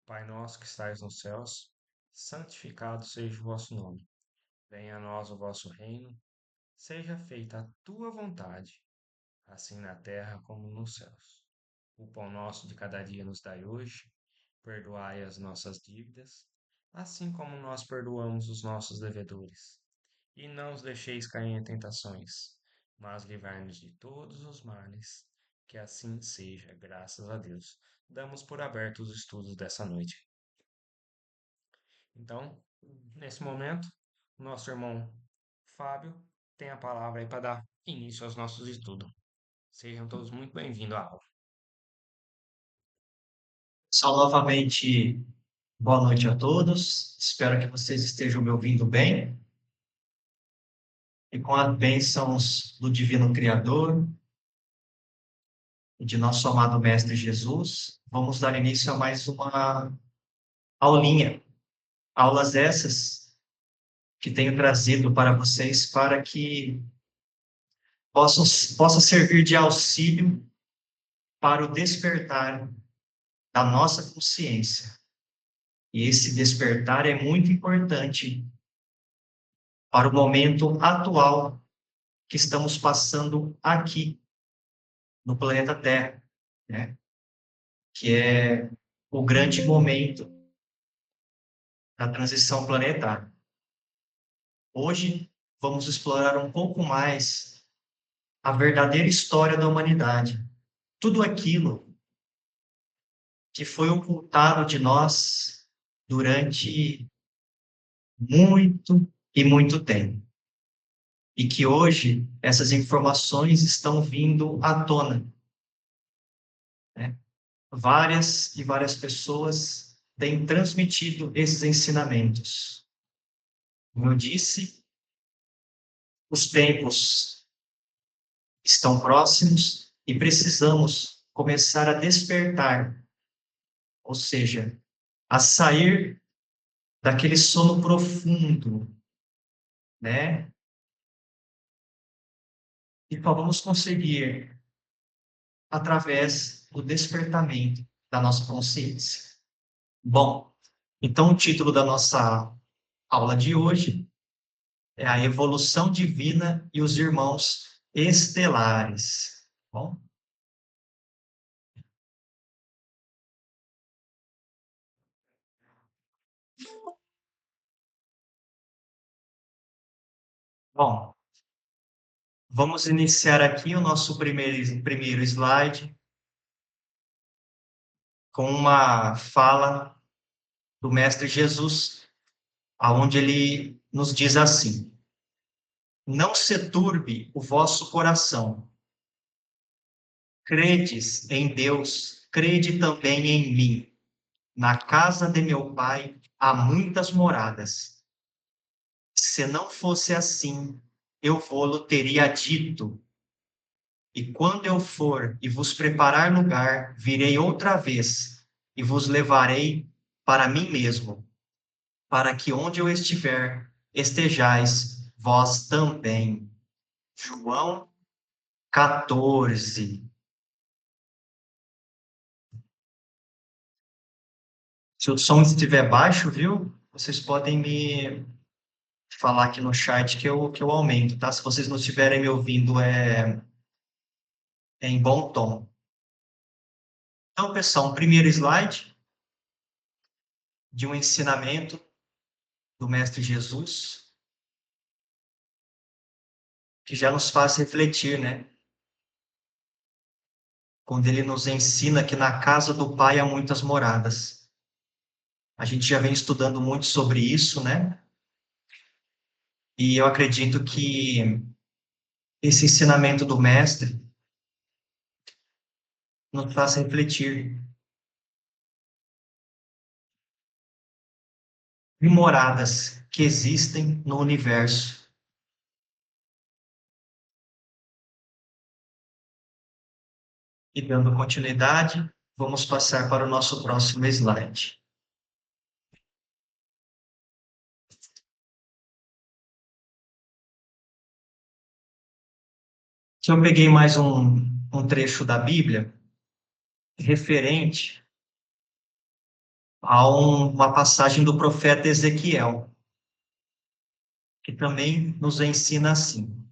Pai nosso que estais nos céus, santificado seja o vosso nome. Venha a nós o vosso reino, seja feita a tua vontade, assim na terra como nos céus. O pão nosso de cada dia nos dai hoje, perdoai as nossas dívidas, assim como nós perdoamos os nossos devedores. E não os deixeis cair em tentações, mas livrai-nos de todos os males, que assim seja, graças a Deus. Damos por aberto os estudos dessa noite. Então, nesse momento, o nosso irmão Fábio tem a palavra aí para dar início aos nossos estudos. Sejam todos muito bem-vindos à aula. Só novamente, boa noite a todos. Espero que vocês estejam me ouvindo bem e com as bênçãos do Divino Criador e de nosso amado Mestre Jesus. Vamos dar início a mais uma aulinha. Aulas essas que tenho trazido para vocês para que possa servir de auxílio para o despertar da nossa consciência. E esse despertar é muito importante para o momento atual que estamos passando aqui no planeta Terra, né? Que é o grande momento da transição planetária. Hoje vamos explorar um pouco mais a verdadeira história da humanidade, tudo aquilo que foi ocultado de nós durante muito e muito tempo. E que hoje essas informações estão vindo à tona, né? Várias e várias pessoas têm transmitido esses ensinamentos. Como eu disse, os tempos estão próximos e precisamos começar a despertar, ou seja, a sair daquele sono profundo, né? E só vamos conseguir através do despertamento da nossa consciência. Bom, então o título da nossa aula de hoje é a evolução divina e os irmãos estelares. Bom, bom, vamos iniciar aqui o nosso primeiro slide com uma fala do Mestre Jesus, aonde ele nos diz assim: não se turbe o vosso coração. Credes em Deus, crede também em mim. Na casa de meu Pai há muitas moradas. Se não fosse assim, eu vou-lo teria dito. E quando eu for e vos preparar lugar, virei outra vez e vos levarei para mim mesmo, para que onde eu estiver, estejais vós também. João 14. Se o som estiver baixo, viu? Vocês podem me falar aqui no chat que eu aumento, tá? Se vocês não estiverem me ouvindo, é em bom tom. Então, pessoal, um primeiro slide de um ensinamento do Mestre Jesus, que já nos faz refletir, né? Quando ele nos ensina que na casa do Pai há muitas moradas. A gente já vem estudando muito sobre isso, né? E eu acredito que esse ensinamento do Mestre nos faz refletir em moradas que existem no universo. E dando continuidade, vamos passar para o nosso próximo slide. Que eu peguei mais um trecho da Bíblia referente há uma passagem do profeta Ezequiel, que também nos ensina assim: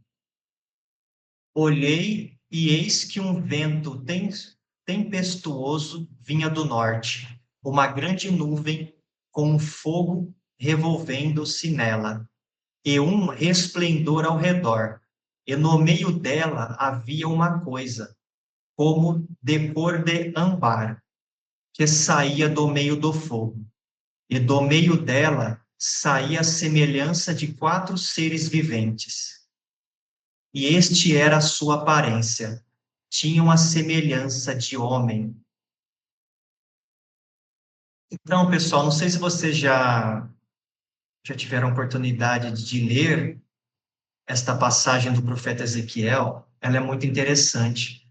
Olhei e eis que um vento tempestuoso vinha do norte, uma grande nuvem com um fogo revolvendo-se nela, e um resplendor ao redor. E no meio dela havia uma coisa, como de cor de âmbar, que saía do meio do fogo. E do meio dela saía a semelhança de 4 seres viventes. E este era a sua aparência. Tinham a semelhança de homem. Então, pessoal, não sei se vocês já tiveram oportunidade de ler esta passagem do profeta Ezequiel. Ela é muito interessante.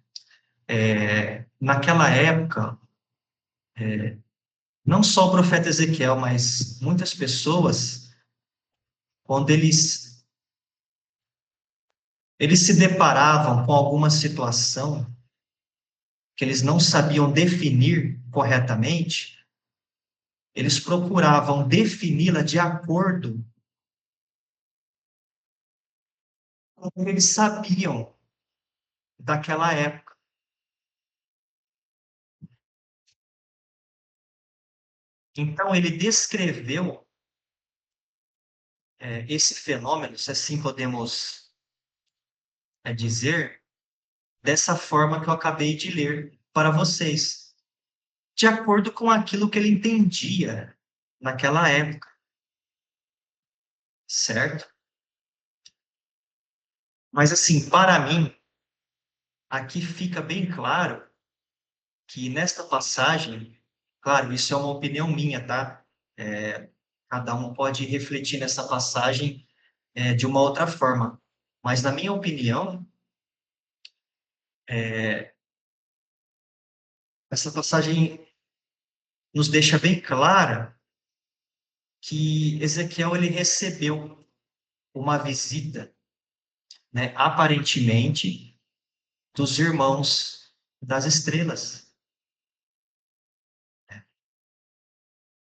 Naquela época, não só o profeta Ezequiel, mas muitas pessoas, quando eles se deparavam com alguma situação que eles não sabiam definir corretamente, eles procuravam defini-la de acordo com o que eles sabiam daquela época. Então, ele descreveu esse fenômeno, se assim podemos dizer, dessa forma que eu acabei de ler para vocês, de acordo com aquilo que ele entendia naquela época, certo? Mas, assim, para mim, aqui fica bem claro que nesta passagem, claro, isso é uma opinião minha, tá? Cada um pode refletir nessa passagem de uma outra forma. Mas, na minha opinião, essa passagem nos deixa bem clara que Ezequiel ele recebeu uma visita, né, aparentemente, dos irmãos das estrelas.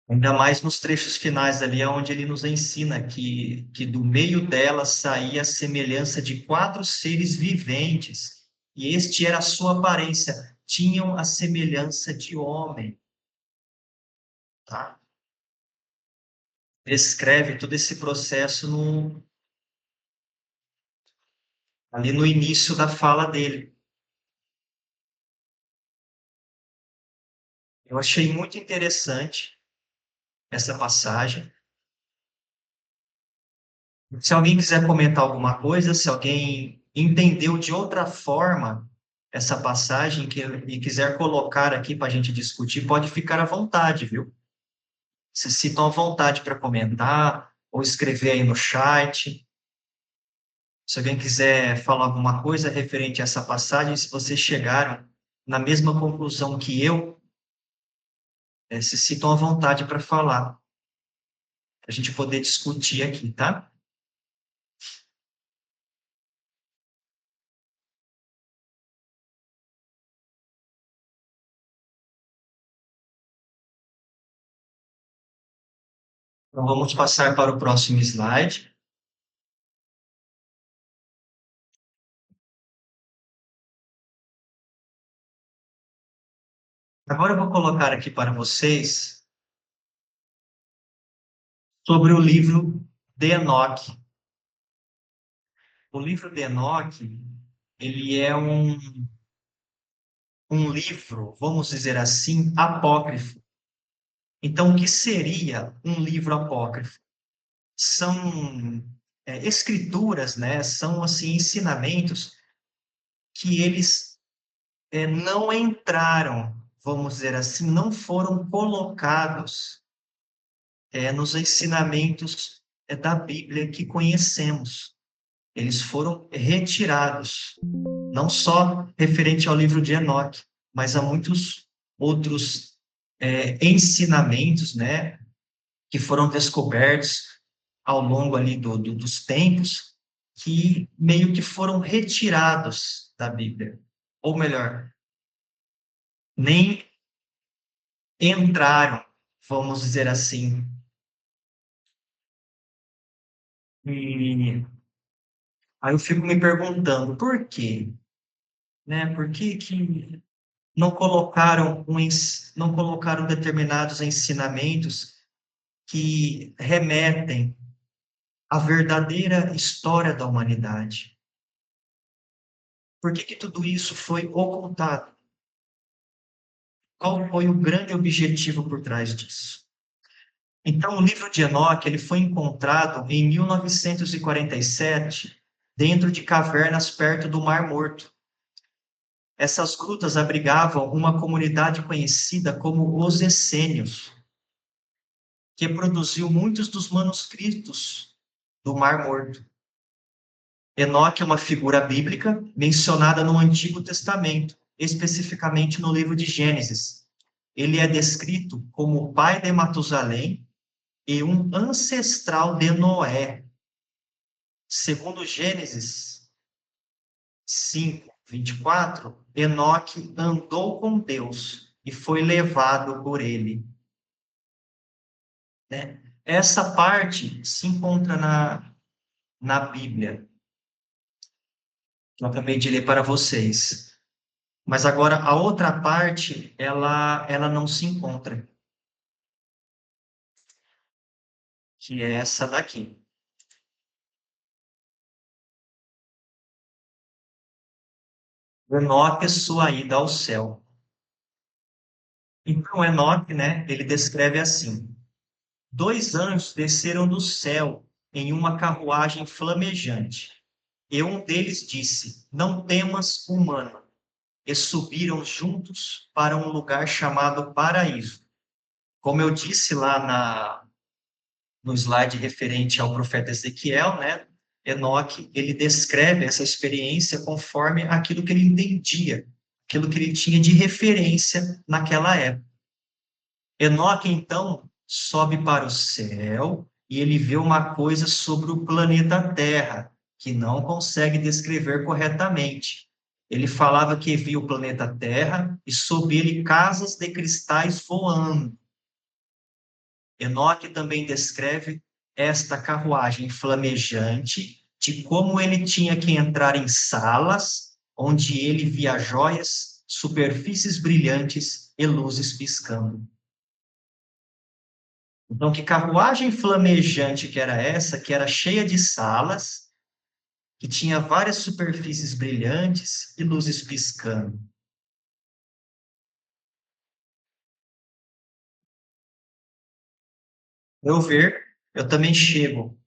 Ainda mais nos trechos finais ali, onde ele nos ensina que do meio dela saía a semelhança de 4 seres viventes, e este era a sua aparência, tinham a semelhança de homem, tá? Descreve todo esse processo ali no início da fala dele. Eu achei muito interessante essa passagem. Se alguém quiser comentar alguma coisa, se alguém entendeu de outra forma essa passagem e quiser colocar aqui para a gente discutir, pode ficar à vontade, viu? Se sintam à vontade para comentar ou escrever aí no chat. Se alguém quiser falar alguma coisa referente a essa passagem, se vocês chegaram na mesma conclusão que eu, se sintam à vontade para falar, para a gente poder discutir aqui, tá? Então, vamos passar para o próximo slide. Agora eu vou colocar aqui para vocês sobre o livro de Enoque. O livro de Enoque, ele é um livro, vamos dizer assim, apócrifo. Então, o que seria um livro apócrifo? São escrituras, né? São, assim, ensinamentos que eles não entraram, vamos dizer assim, não foram colocados nos ensinamentos da Bíblia que conhecemos. Eles foram retirados, não só referente ao livro de Enoque, mas a muitos outros ensinamentos, né, que foram descobertos ao longo ali dos tempos, que meio que foram retirados da Bíblia. Ou melhor, nem entraram, vamos dizer assim. E aí eu fico me perguntando, por quê? Né? Por que que não colocaram determinados ensinamentos que remetem à verdadeira história da humanidade? Por que que tudo isso foi ocultado? Qual foi o grande objetivo por trás disso? Então, o livro de Enoque ele foi encontrado em 1947, dentro de cavernas perto do Mar Morto. Essas grutas abrigavam uma comunidade conhecida como os Essênios, que produziu muitos dos manuscritos do Mar Morto. Enoque é uma figura bíblica mencionada no Antigo Testamento, especificamente no livro de Gênesis. Ele é descrito como o pai de Matusalém e um ancestral de Noé. Segundo Gênesis 5:24, Enoque andou com Deus e foi levado por ele. Né? Essa parte se encontra na Bíblia, que eu acabei de ler para vocês. Mas agora a outra parte, ela não se encontra, que é essa daqui. Enoque, sua ida ao céu. Então, Enoque, né, ele descreve assim: dois anjos desceram do céu em uma carruagem flamejante. E um deles disse: não temas, humano. E subiram juntos para um lugar chamado Paraíso. Como eu disse lá no slide referente ao profeta Ezequiel, né? Enoque, ele descreve essa experiência conforme aquilo que ele entendia, aquilo que ele tinha de referência naquela época. Enoque, então, sobe para o céu e ele vê uma coisa sobre o planeta Terra, que não consegue descrever corretamente. Ele falava que via o planeta Terra e sob ele casas de cristais voando. Enoque também descreve esta carruagem flamejante, de como ele tinha que entrar em salas onde ele via joias, superfícies brilhantes e luzes piscando. Então, que carruagem flamejante que era essa, que era cheia de salas, que tinha várias superfícies brilhantes e luzes piscando? Eu ver, eu também chego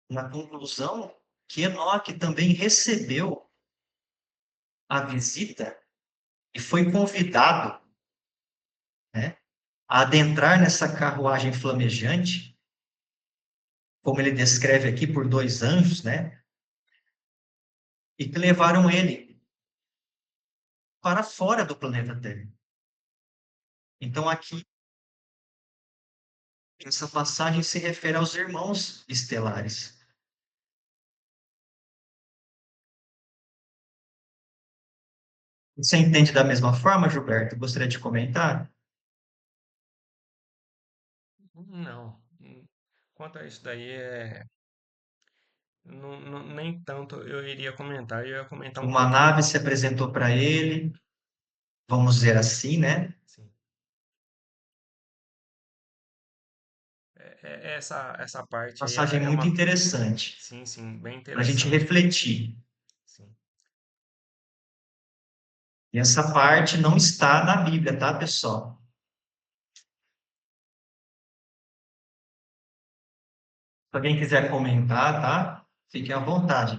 na conclusão que Enoque também recebeu a visita e foi convidado, né, a adentrar nessa carruagem flamejante, como ele descreve aqui, por dois anjos, né, e que levaram ele para fora do planeta Terra. Então, aqui, essa passagem se refere aos irmãos estelares. Você entende da mesma forma, Gilberto? Gostaria de comentar? Não. Quanto a isso daí, nem tanto eu iria comentar. Eu ia comentar um Uma pouquinho. nave se apresentou para ele, vamos dizer assim, né? Sim. Essa parte aí Passagem é muito uma. interessante Sim, sim, bem para a gente interessante. refletir. Sim. E essa parte não está na Bíblia, tá, pessoal? Se alguém quiser comentar, tá? Fique à vontade.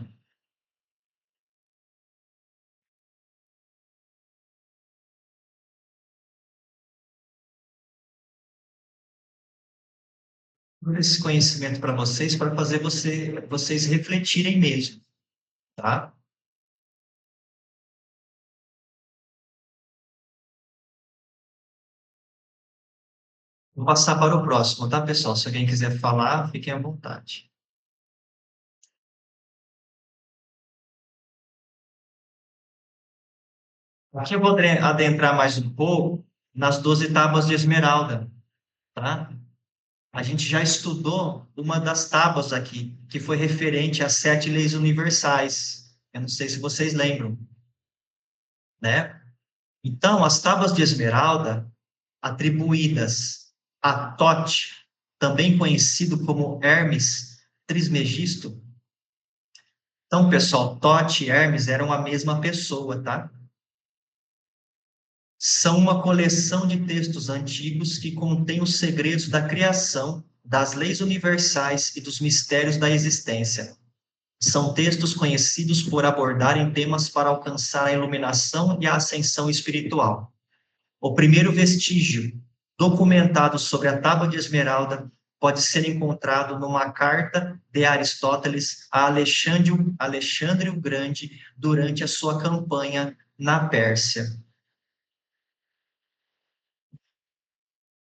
Por esse conhecimento para vocês, para fazer vocês refletirem mesmo, tá? Vou passar para o próximo, tá, pessoal? Se alguém quiser falar, fiquem à vontade. Aqui eu vou adentrar mais um pouco nas 12 tábuas de esmeralda, tá? A gente já estudou uma das tábuas aqui, que foi referente às 7 leis universais. Eu não sei se vocês lembram, né? Então, as tábuas de esmeralda, atribuídas a Tote, também conhecido como Hermes Trismegisto. Então, pessoal, Tote e Hermes eram a mesma pessoa, tá? São uma coleção de textos antigos que contém os segredos da criação, das leis universais e dos mistérios da existência. São textos conhecidos por abordarem temas para alcançar a iluminação e a ascensão espiritual. O primeiro vestígio documentado sobre a Tábua de Esmeralda pode ser encontrado numa carta de Aristóteles a Alexandre o Grande durante a sua campanha na Pérsia.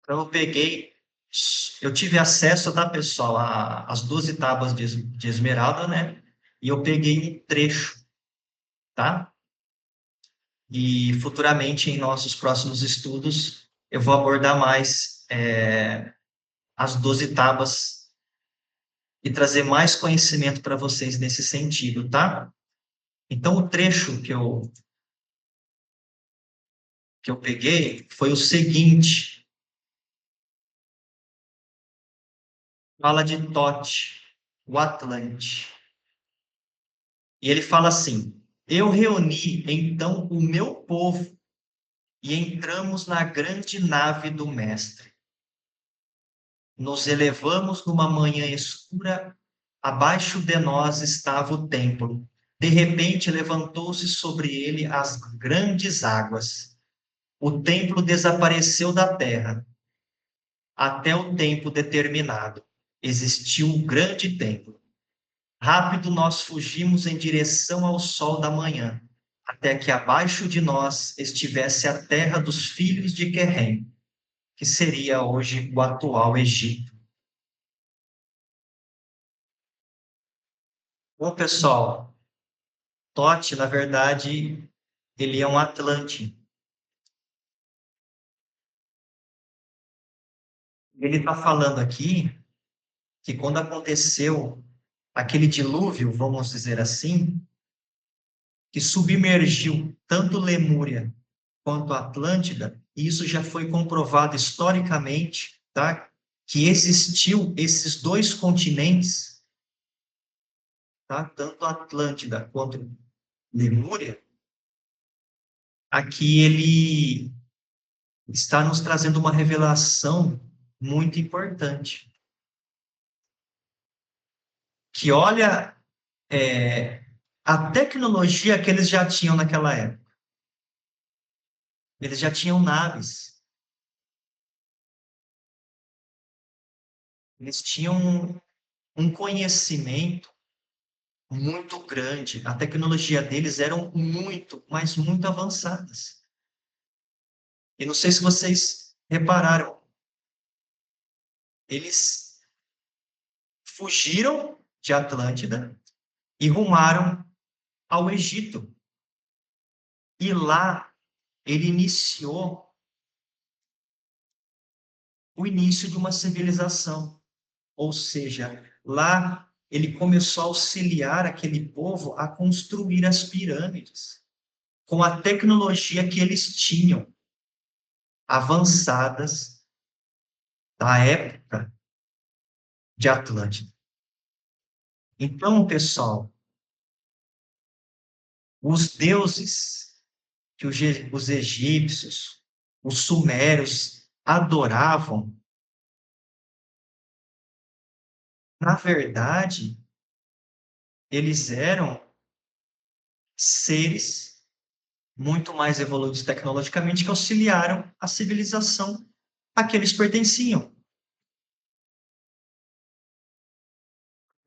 Então, eu tive acesso, tá, pessoal, às 12 tábuas de esmeralda, né? E eu peguei um trecho, tá? E futuramente, em nossos próximos estudos, eu vou abordar mais as 12 tábuas e trazer mais conhecimento para vocês nesse sentido, tá? Então, o trecho que eu peguei foi o seguinte: fala de Tote, o Atlante. E ele fala assim: eu reuni então o meu povo e entramos na grande nave do Mestre. Nos elevamos numa manhã escura, abaixo de nós estava o templo. De repente levantou-se sobre ele as grandes águas. O templo desapareceu da terra. Até o tempo determinado. Existiu um grande templo. Rápido nós fugimos em direção ao sol da manhã, até que abaixo de nós estivesse a terra dos filhos de Querem, que seria hoje o atual Egito. Bom, pessoal, Tote, na verdade, ele é um Atlante. Ele está falando aqui que quando aconteceu aquele dilúvio, vamos dizer assim, que submergiu tanto Lemúria quanto Atlântida, e isso já foi comprovado historicamente, tá? Que existiu esses dois continentes, tá? Tanto Atlântida quanto Lemúria, aqui ele está nos trazendo uma revelação muito importante, que olha a tecnologia que eles já tinham naquela época. Eles já tinham naves, eles tinham um conhecimento muito grande. A tecnologia deles eram muito, mas muito avançadas. E não sei se vocês repararam, eles fugiram de Atlântida e rumaram ao Egito. E lá ele iniciou o início de uma civilização. Ou seja, lá ele começou a auxiliar aquele povo a construir as pirâmides com a tecnologia que eles tinham, avançadas da época de Atlântida. Então, pessoal, os deuses que os egípcios, os sumérios adoravam, na verdade, eles eram seres muito mais evoluídos tecnologicamente que auxiliaram a civilização a que eles pertenciam.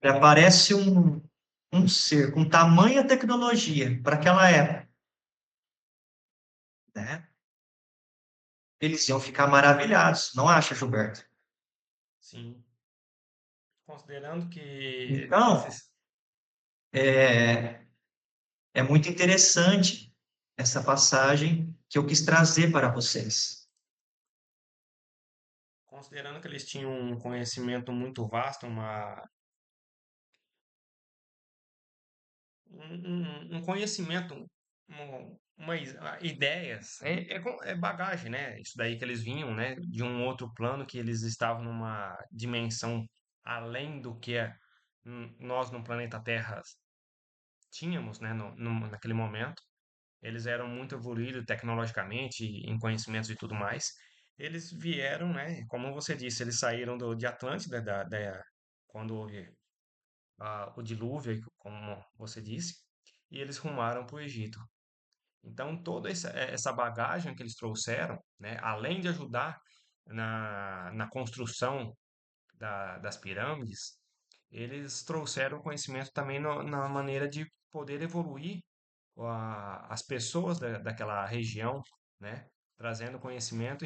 Aparece um ser com tamanha tecnologia para aquela época, né? Eles iam ficar maravilhados, não acha, Gilberto? Sim. Considerando que Então, esses. é, é muito interessante essa passagem que eu quis trazer para vocês. considerando que eles tinham um conhecimento muito vasto, um conhecimento, ideias, é bagagem, né? Isso daí que eles vinham, né? De um outro plano, que eles estavam numa dimensão além do que nós no planeta Terra tínhamos, né? Naquele momento. Eles eram muito evoluídos tecnologicamente, em conhecimentos e tudo mais. Eles vieram, né? Como você disse, eles saíram de Atlântida, quando houve o dilúvio, como você disse, e eles rumaram para o Egito. Então, toda essa bagagem que eles trouxeram, né, além de ajudar na construção das pirâmides, eles trouxeram conhecimento também na maneira de poder evoluir as pessoas daquela região, né, trazendo conhecimento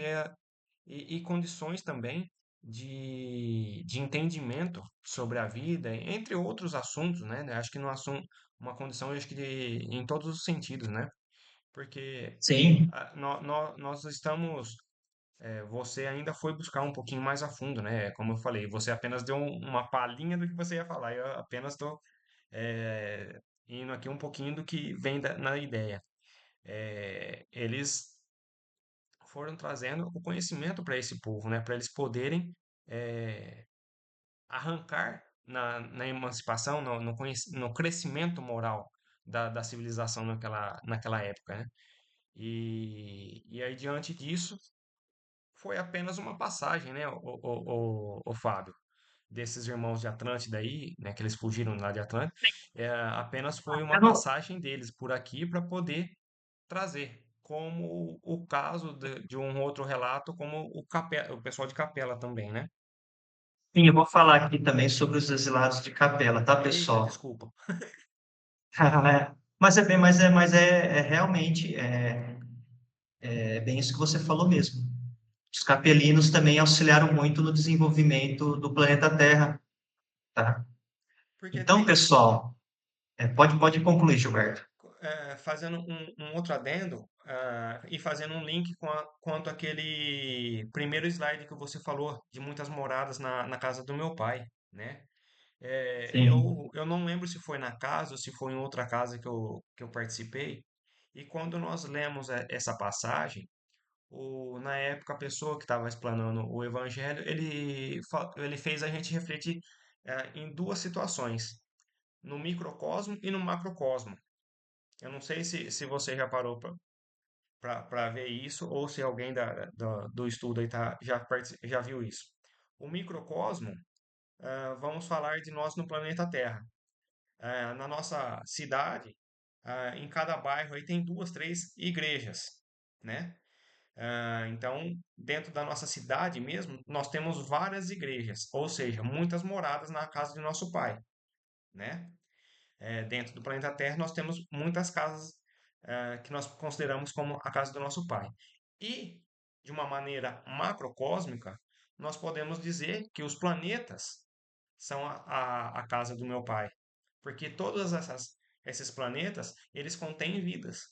e condições também de entendimento sobre a vida, entre outros assuntos, né? Acho que no assunto, uma condição, acho que em todos os sentidos, né? Porque Sim, nós estamos, você ainda foi buscar um pouquinho mais a fundo, né? Como eu falei, você apenas deu uma palhinha do que você ia falar, eu apenas estou indo aqui um pouquinho do que vem na ideia. Eles foram trazendo o conhecimento para esse povo, né? Para eles poderem eh, arrancar na emancipação, no crescimento moral da civilização naquela época, né? E aí, diante disso, foi apenas uma passagem, né, o Fábio, desses irmãos de Atlântida aí, né, que eles fugiram lá de Atlântida, apenas foi uma eu não, passagem deles por aqui para poder trazer, como o caso de um outro relato, como o pessoal de Capela também, né? sim, eu vou falar aqui também sobre os exilados de Capela, tá, Eita, pessoal? desculpa. Mas é realmente é bem isso que você falou mesmo. Os capelinos também auxiliaram muito no desenvolvimento do planeta Terra, tá? Porque Então, tem, pessoal, pode concluir, Gilberto. fazendo um outro adendo, e fazendo um link quanto aquele primeiro slide que você falou, de muitas moradas na casa do meu pai, né? Sim, Eu não lembro se foi na casa ou se foi em outra casa que eu participei, e quando nós lemos essa passagem, na época, a pessoa que estava explanando o evangelho, ele fez a gente refletir em duas situações, no microcosmo e no macrocosmo. Eu não sei se você já parou para ver isso, ou se alguém do estudo aí já viu isso. O microcosmo, vamos falar de nós no planeta Terra. Na nossa cidade, em cada bairro aí tem duas, três igrejas, né? Então, dentro da nossa cidade mesmo, nós temos várias igrejas, ou seja, muitas moradas na casa de nosso Pai, né? Dentro do planeta Terra, nós temos muitas casas, que nós consideramos como a casa do nosso Pai. E, de uma maneira macrocósmica, nós podemos dizer que os planetas são a casa do meu Pai, porque esses planetas, eles contêm vidas,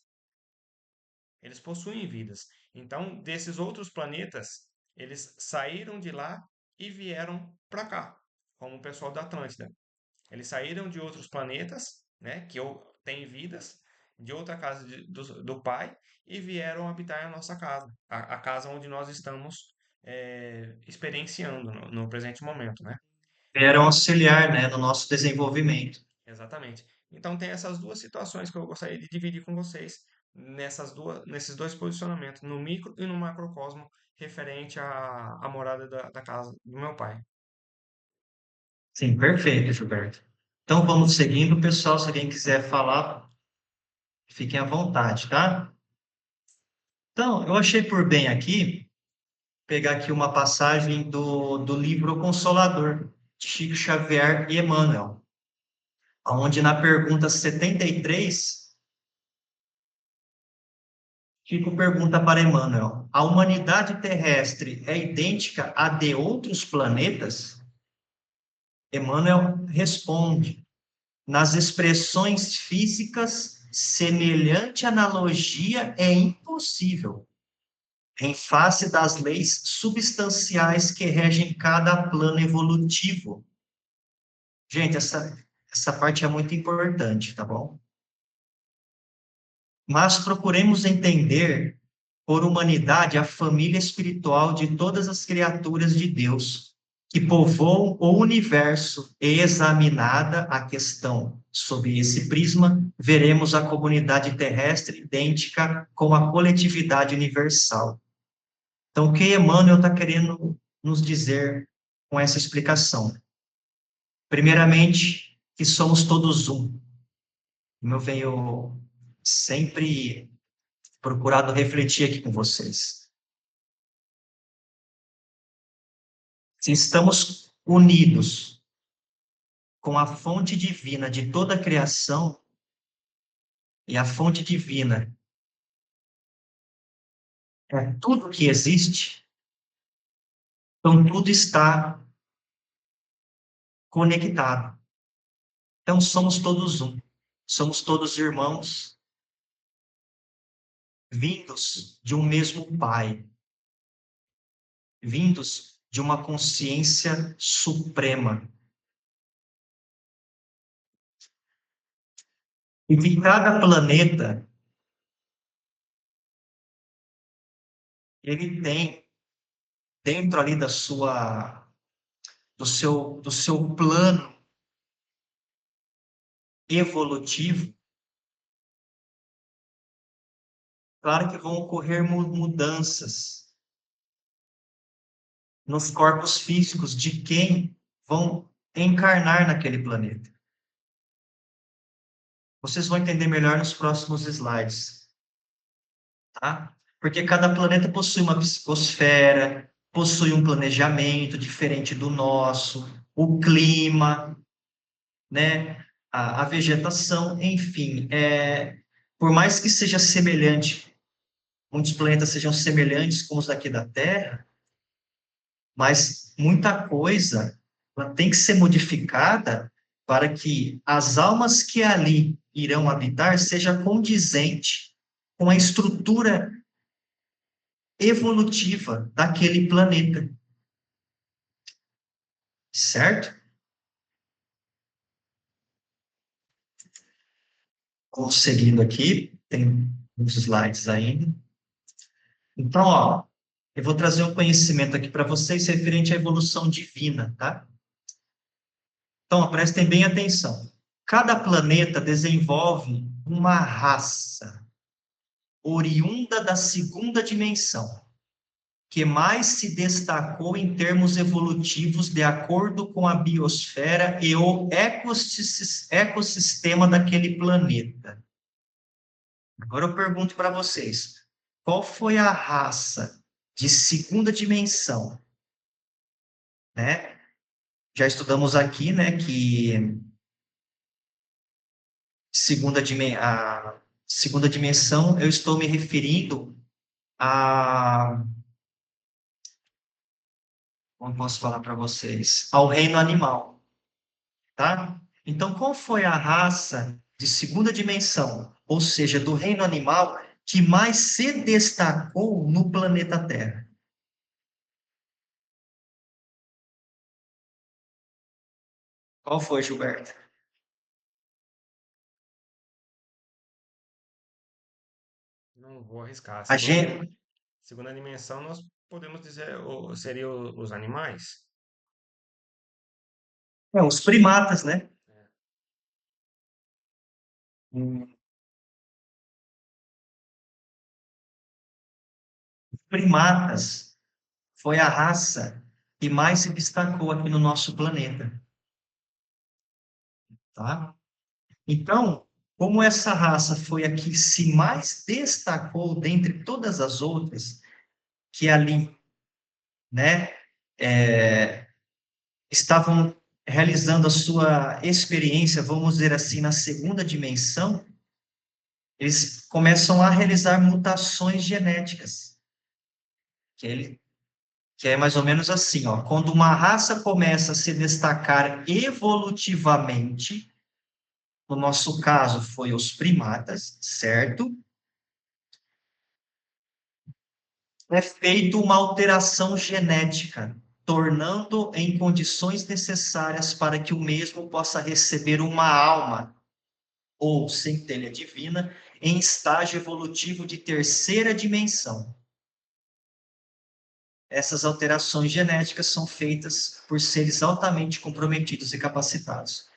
eles possuem vidas. Então, desses outros planetas, eles saíram de lá e vieram para cá, como o pessoal da Atlântida. Eles saíram de outros planetas, né, que têm vidas, de outra casa do Pai, e vieram habitar a nossa casa, a casa onde nós estamos experienciando no presente momento, né? vieram auxiliar, né, no nosso desenvolvimento. Exatamente. Então tem essas duas situações que eu gostaria de dividir com vocês, nesses dois posicionamentos, no micro e no macrocosmo, referente à morada da casa do meu pai. Sim, perfeito, Gilberto. Então, vamos seguindo, pessoal. Se alguém quiser falar, fiquem à vontade, tá? Então, eu achei por bem aqui pegar aqui uma passagem do livro O Consolador, de Chico Xavier e Emmanuel, onde na pergunta 73, Chico pergunta para Emmanuel: a humanidade terrestre é idêntica à de outros planetas? Emmanuel responde: nas expressões físicas, semelhante analogia é impossível. em face das leis substanciais que regem cada plano evolutivo. Gente, essa parte é muito importante, tá bom? Mas procuremos entender, por humanidade, a família espiritual de todas as criaturas de Deus que povoam o universo, e examinada a questão sob esse prisma, veremos a comunidade terrestre idêntica com a coletividade universal. Então, o que Emmanuel está querendo nos dizer com essa explicação? Primeiramente, que somos todos um. Como eu venho sempre procurado refletir aqui com vocês. Se estamos unidos com a fonte divina de toda a criação, e a fonte divina é tudo que existe, então tudo está conectado. Então somos todos um. Somos todos irmãos, vindos de um mesmo Pai, vindos de uma consciência suprema. E que cada planeta, ele tem, dentro ali do seu plano evolutivo, claro que vão ocorrer mudanças nos corpos físicos de quem vão encarnar naquele planeta. Vocês vão entender melhor nos próximos slides, tá? Porque cada planeta possui uma psicosfera, possui um planejamento diferente do nosso, o clima, né? A vegetação, enfim. Por mais que seja semelhante, muitos planetas sejam semelhantes com os daqui da Terra, mas muita coisa ela tem que ser modificada para que as almas que ali irão habitar seja condizente com a estrutura evolutiva daquele planeta. Certo? Vamos seguindo aqui, tem uns slides ainda. Então, ó, eu vou trazer um conhecimento aqui para vocês referente à evolução divina, tá? Então, ó, prestem bem atenção. Cada planeta desenvolve uma raça oriunda da segunda dimensão, que mais se destacou em termos evolutivos de acordo com a biosfera e o ecossistema daquele planeta. Agora eu pergunto para vocês, qual foi a raça de segunda dimensão, né? Já estudamos aqui, né, que a segunda dimensão, eu estou me referindo a, como posso falar para vocês, ao reino animal, tá? Então, qual foi a raça de segunda dimensão, ou seja, do reino animal, que mais se destacou no planeta Terra? Qual foi, Gilberto? Não vou arriscar. A gente, Segunda dimensão, nós podemos dizer, seria os animais? os primatas, né? Primatas foi a raça que mais se destacou aqui no nosso planeta, tá? Então, como essa raça foi a que se mais destacou dentre todas as outras, que ali, né, é, estavam realizando a sua experiência, vamos dizer assim, na segunda dimensão, eles começam a realizar mutações genéticas, que ele que é mais ou menos assim, ó, quando uma raça começa a se destacar evolutivamente, no nosso caso foi os primatas, certo? é feita uma alteração genética, tornando em condições necessárias para que o mesmo possa receber uma alma ou centelha divina em estágio evolutivo de terceira dimensão. Essas alterações genéticas são feitas por seres altamente comprometidos e capacitados.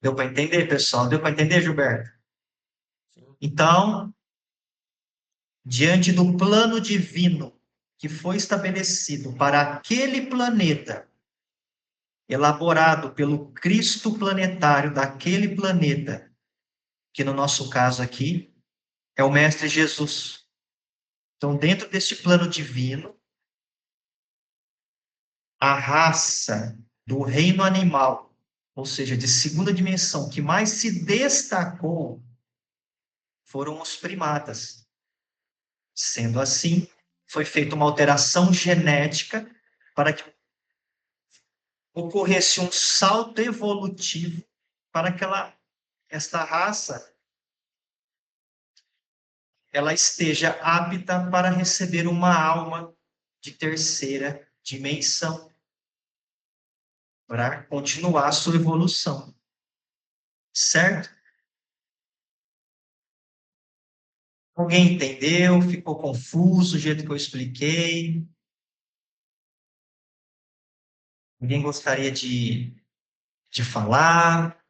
Deu para entender, pessoal? Deu para entender, Gilberto? Sim. Então, diante do plano divino que foi estabelecido para aquele planeta, elaborado pelo Cristo planetário daquele planeta, que no nosso caso aqui é o Mestre Jesus. Então, dentro deste plano divino, a raça do reino animal, ou seja, de segunda dimensão, que mais se destacou foram os primatas. Sendo assim, foi feita uma alteração genética para que ocorresse um salto evolutivo para que esta raça ela esteja apta para receber uma alma de terceira dimensão, para continuar a sua evolução. Certo? Alguém entendeu? Ficou confuso o jeito que eu expliquei? Alguém gostaria de falar?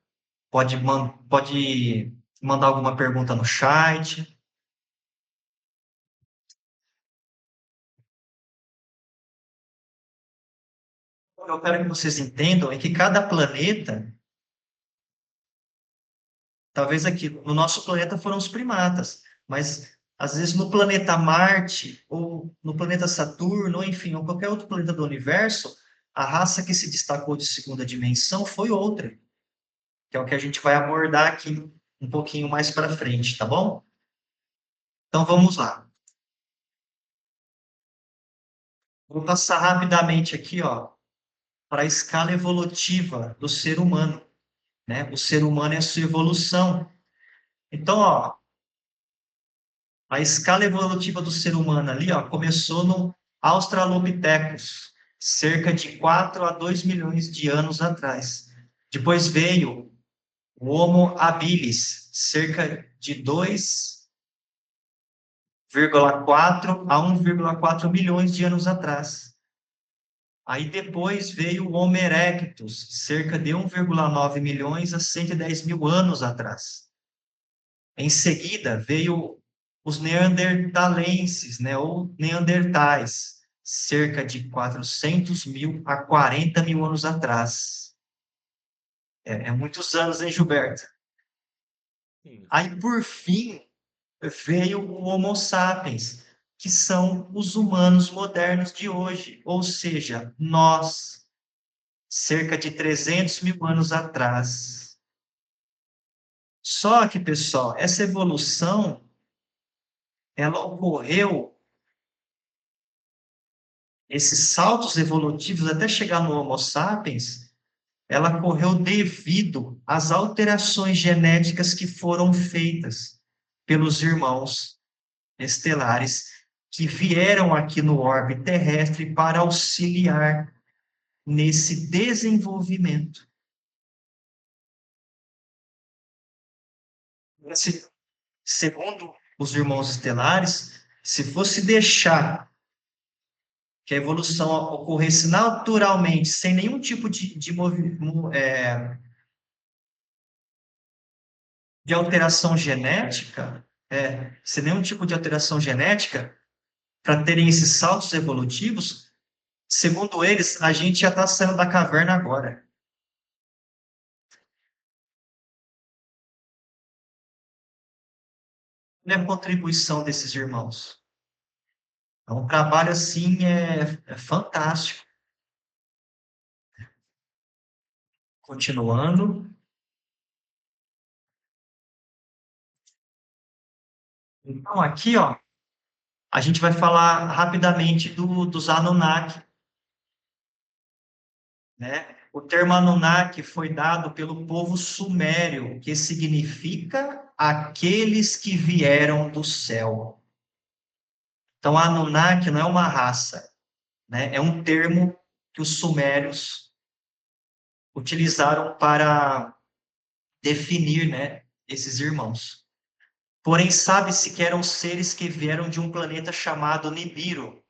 Pode mandar alguma pergunta no chat. Eu quero que vocês entendam é que cada planeta, talvez aqui no nosso planeta foram os primatas, mas às vezes no planeta Marte, ou no planeta Saturno, ou enfim, ou qualquer outro planeta do universo, a raça que se destacou de segunda dimensão foi outra, que é o que a gente vai abordar aqui um pouquinho mais para frente, tá bom? Então vamos lá. Vou passar rapidamente aqui, ó, para a escala evolutiva do ser humano, né? O ser humano é a sua evolução. Então, ó, a escala evolutiva do ser humano ali, ó, começou no Australopithecus, cerca de 4 a 2 milhões de anos atrás. Depois veio o Homo habilis, cerca de 2,4 a 1,4 milhões de anos atrás. Aí depois veio o Homo erectus, cerca de 1,9 milhões a 110 mil anos atrás. Em seguida, veio os neandertalenses, né, ou neandertais, cerca de 400 mil a 40 mil anos atrás. É muitos anos, hein, Gilberto? Sim. Aí, por fim, veio o Homo sapiens, que são os humanos modernos de hoje, ou seja, nós, cerca de 300 mil anos atrás. Só que, pessoal, essa evolução, ela ocorreu, esses saltos evolutivos até chegar no Homo sapiens, ela ocorreu devido às alterações genéticas que foram feitas pelos irmãos estelares que vieram aqui no orbe terrestre para auxiliar nesse desenvolvimento. Segundo os irmãos estelares, se fosse deixar que a evolução ocorresse naturalmente, sem nenhum tipo de alteração genética, sem nenhum tipo de alteração genética, para terem esses saltos evolutivos, segundo eles, a gente já está saindo da caverna agora. Olha a contribuição desses irmãos. É um trabalho, assim, é fantástico. Continuando. Então, aqui, ó, a gente vai falar rapidamente dos Anunnaki, né? O termo Anunnaki foi dado pelo povo sumério, que significa aqueles que vieram do céu. Então, Anunnaki não é uma raça, né? É um termo que os sumérios utilizaram para definir, né, esses irmãos. Porém, sabe-se que eram seres que vieram de um planeta chamado Nibiru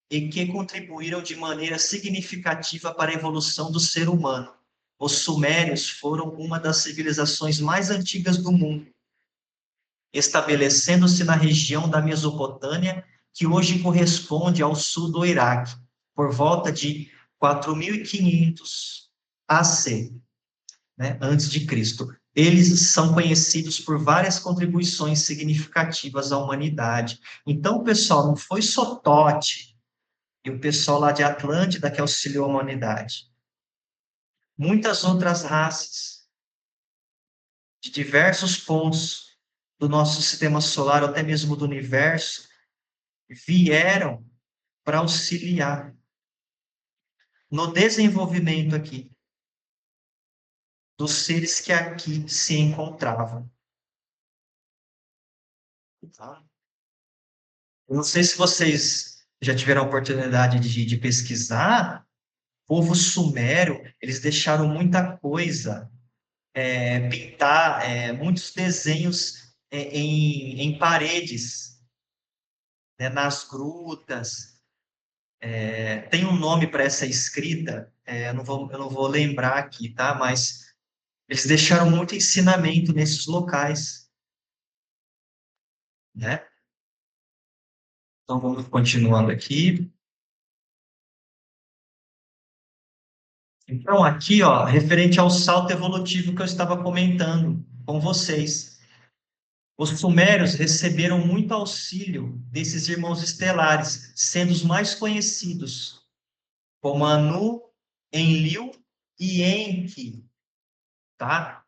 e que contribuíram de maneira significativa para a evolução do ser humano. Os sumérios foram uma das civilizações mais antigas do mundo, estabelecendo-se na região da Mesopotâmia, que hoje corresponde ao sul do Iraque, por volta de 4500 AC, né, antes de Cristo. Eles são conhecidos por várias contribuições significativas à humanidade. Então, pessoal, não foi só Tote e o pessoal lá de Atlântida que auxiliou a humanidade. Muitas outras raças de diversos pontos do nosso sistema solar, ou até mesmo do universo, vieram para auxiliar no desenvolvimento aqui dos seres que aqui se encontravam. Tá? Eu não sei se vocês já tiveram a oportunidade de pesquisar. O povo sumério, eles deixaram muita coisa, pintar, muitos desenhos em paredes, né, nas grutas. Tem um nome para essa escrita, eu não vou lembrar aqui, tá? Mas eles deixaram muito ensinamento nesses locais, né? Então vamos continuando aqui. Então aqui, ó, referente ao salto evolutivo que eu estava comentando com vocês. Os sumérios receberam muito auxílio desses irmãos estelares, sendo os mais conhecidos como Anu, Enlil e Enki, tá?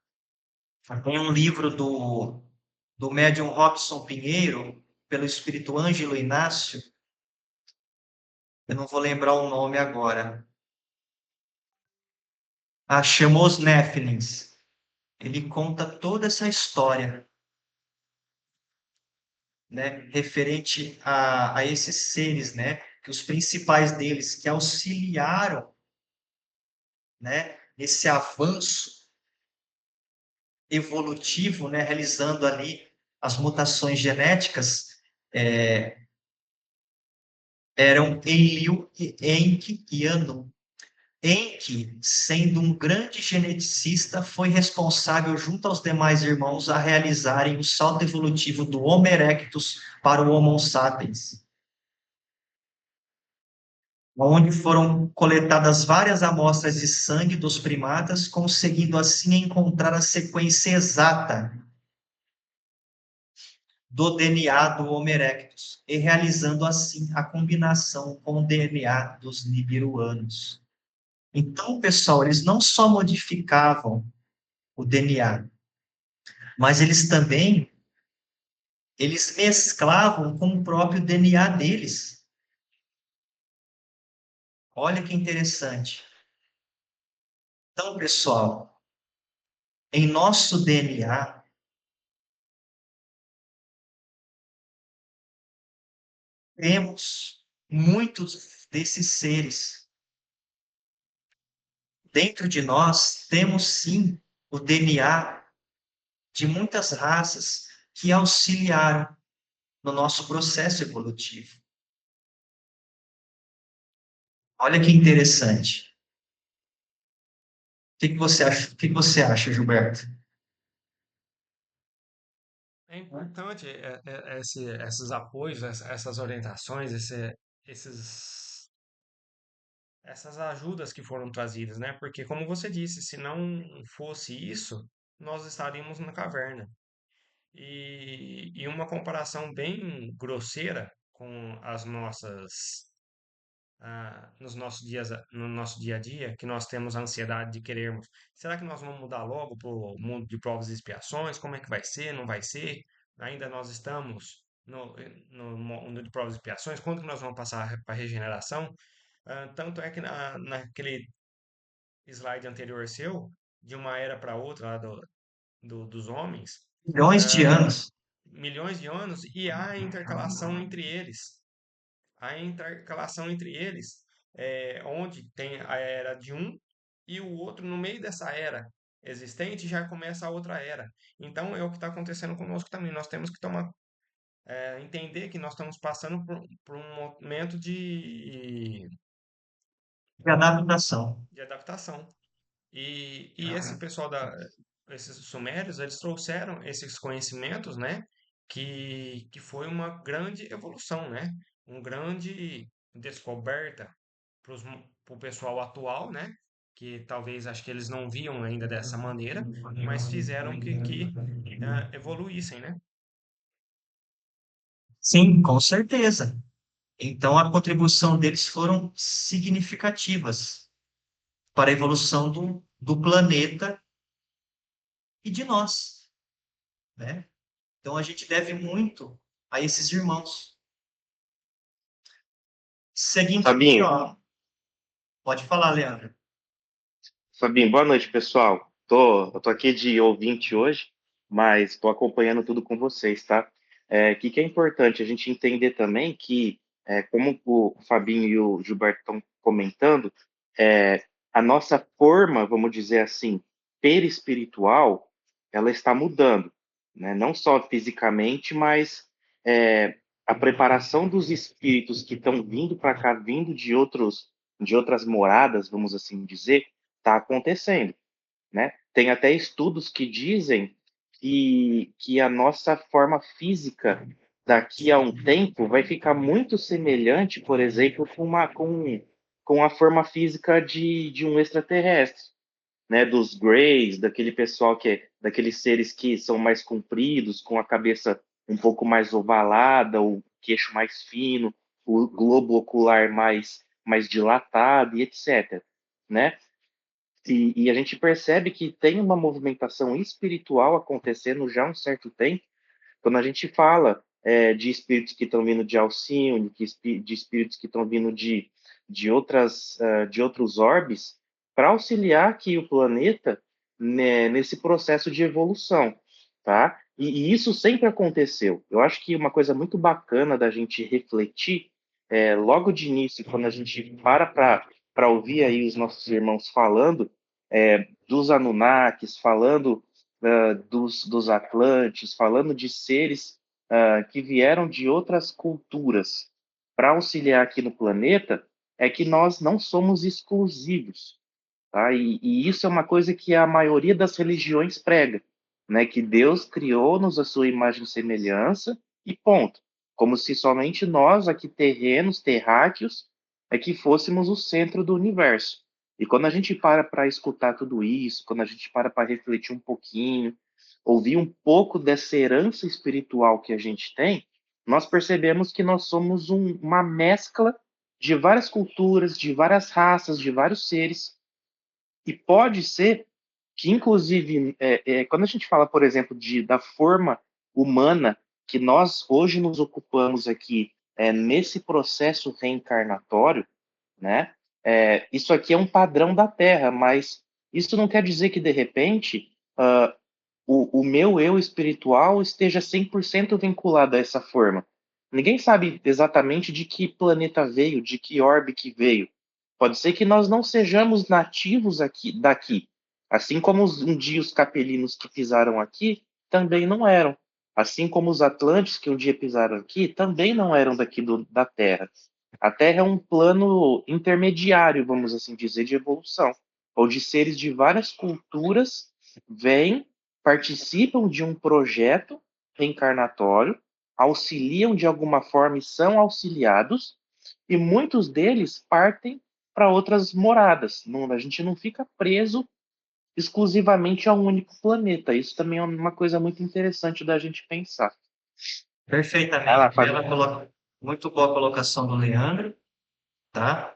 Tem um livro do médium Robson Pinheiro, pelo espírito Ângelo Inácio, eu não vou lembrar o nome agora. Ah, chamou os Néfilins. Ele conta toda essa história, né, referente a esses seres, né, que os principais deles que auxiliaram, né, nesse avanço evolutivo, né, realizando ali as mutações genéticas, é, eram Enlil, Enki e Anu. Enki, sendo um grande geneticista, foi responsável, junto aos demais irmãos, a realizarem o salto evolutivo do Homo erectus para o Homo sapiens, onde foram coletadas várias amostras de sangue dos primatas, conseguindo assim encontrar a sequência exata do DNA do Homo erectus, e realizando assim a combinação com o DNA dos nibiruanos. Então, pessoal, eles não só modificavam o DNA, mas eles mesclavam com o próprio DNA deles. Olha que interessante. Então, pessoal, em nosso DNA temos muitos desses seres. Dentro de nós temos sim o DNA de muitas raças que auxiliaram no nosso processo evolutivo. Olha que interessante. Que você acha? O que você acha, Gilberto? É importante esses apoios, essas orientações, esses, essas ajudas que foram trazidas, né? Porque, como você disse, se não fosse isso, nós estaríamos na caverna. E uma comparação bem grosseira com as nossas nos nossos dias, no nosso dia a dia, que nós temos a ansiedade de querermos. Será que nós vamos mudar logo para o mundo de provas e expiações? Como é que vai ser? Não vai ser? Ainda nós estamos no mundo de provas e expiações? Quando que nós vamos passar para a regeneração? Tanto é que naquele slide anterior seu, de uma era para outra, lá dos homens, Milhões de ah, anos. milhões de anos e há intercalação entre eles. Há intercalação entre eles, onde tem a era de um e o outro no meio dessa era existente já começa a outra era. Então é o que está acontecendo conosco também. Nós temos que entender que nós estamos passando por um momento E adaptação. de adaptação. E esse pessoal esses sumérios, eles trouxeram esses conhecimentos, né? Que foi uma grande evolução, né? Um grande descoberta para o pessoal atual, né? Que talvez acho que eles não viam ainda dessa maneira, mas fizeram que evoluíssem, né? Sim, com certeza. Então, a contribuição deles foram significativas para a evolução do planeta e de nós, né? Então, a gente deve muito a esses irmãos. Seguindo aqui, Fabinho, ó, pode falar, Leandro. Fabinho, boa noite, pessoal. Eu tô aqui de ouvinte hoje, mas estou acompanhando tudo com vocês, tá? Que é importante a gente entender também que, como o Fabinho e o Gilberto estão comentando, é, a nossa forma, vamos dizer assim, perispiritual, ela está mudando, né? Não só fisicamente, mas é, a preparação dos espíritos que estão vindo para cá, vindo de outras moradas, vamos assim dizer, está acontecendo, né? Tem até estudos que dizem que a nossa forma física daqui a um tempo vai ficar muito semelhante, por exemplo, com a forma física de um extraterrestre, né? Dos Greys, daquele pessoal daqueles seres que são mais compridos, com a cabeça um pouco mais ovalada, o queixo mais fino, o globo ocular mais dilatado e etc, né? E a gente percebe que tem uma movimentação espiritual acontecendo já há um certo tempo, quando a gente fala de espíritos que estão vindo de Alcione, de espíritos que estão vindo de outros orbes, para auxiliar aqui o planeta, né, nesse processo de evolução, tá? E isso sempre aconteceu. Eu acho que uma coisa muito bacana da gente refletir, logo de início, quando a gente para ouvir aí os nossos irmãos falando, dos Anunnakis, falando dos Atlantes, falando de seres que vieram de outras culturas para auxiliar aqui no planeta, é que nós não somos exclusivos, tá? E isso é uma coisa que a maioria das religiões prega, né? Que Deus criou-nos a sua imagem e semelhança e ponto. Como se somente nós, aqui terrenos, terráqueos, é que fôssemos o centro do universo. E quando a gente para escutar tudo isso, quando a gente para refletir um pouquinho, ouvir um pouco dessa herança espiritual que a gente tem, nós percebemos que nós somos uma mescla de várias culturas, de várias raças, de vários seres, e pode ser que, inclusive, quando a gente fala, por exemplo, da forma humana que nós hoje nos ocupamos aqui, nesse processo reencarnatório, né? Isso aqui é um padrão da Terra, mas isso não quer dizer que, de repente, o meu eu espiritual esteja 100% vinculado a essa forma. Ninguém sabe exatamente de que planeta veio, de que orbe que veio. Pode ser que nós não sejamos nativos daqui, assim como um dia os capelinos que pisaram aqui também não eram. Assim como os atlantes que um dia pisaram aqui também não eram daqui da Terra. A Terra é um plano intermediário, vamos assim dizer, de evolução, onde seres de várias culturas vêm, participam de um projeto reencarnatório, auxiliam de alguma forma e são auxiliados, e muitos deles partem para outras moradas. A gente não fica preso exclusivamente a um único planeta. Isso também é uma coisa muito interessante da gente pensar. Vai lá, Perfeitamente. Fábio. Muito boa colocação do Leandro, tá?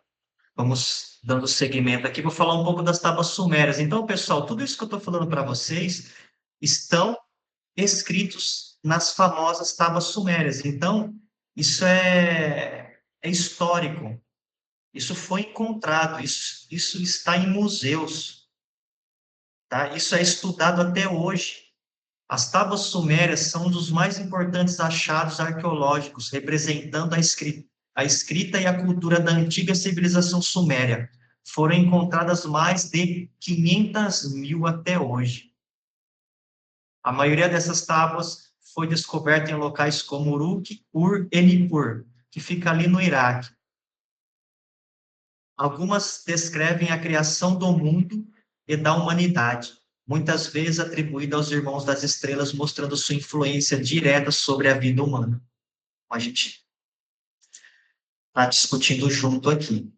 Vamos dando seguimento aqui. Vou falar um pouco das tábuas sumérias. Então, pessoal, tudo isso que eu estou falando para vocês estão escritos nas famosas tábuas sumérias. Então, isso é histórico. Isso foi encontrado. Isso está em museus, tá? Isso é estudado até hoje. As tábuas sumérias são um dos mais importantes achados arqueológicos, representando a escrita e a cultura da antiga civilização suméria. Foram encontradas mais de 500.000 até hoje. A maioria dessas tábuas foi descoberta em locais como Uruk, Ur e Nippur, que fica ali no Iraque. Algumas descrevem a criação do mundo e da humanidade, muitas vezes atribuída aos irmãos das estrelas, mostrando sua influência direta sobre a vida humana. A gente está discutindo junto aqui.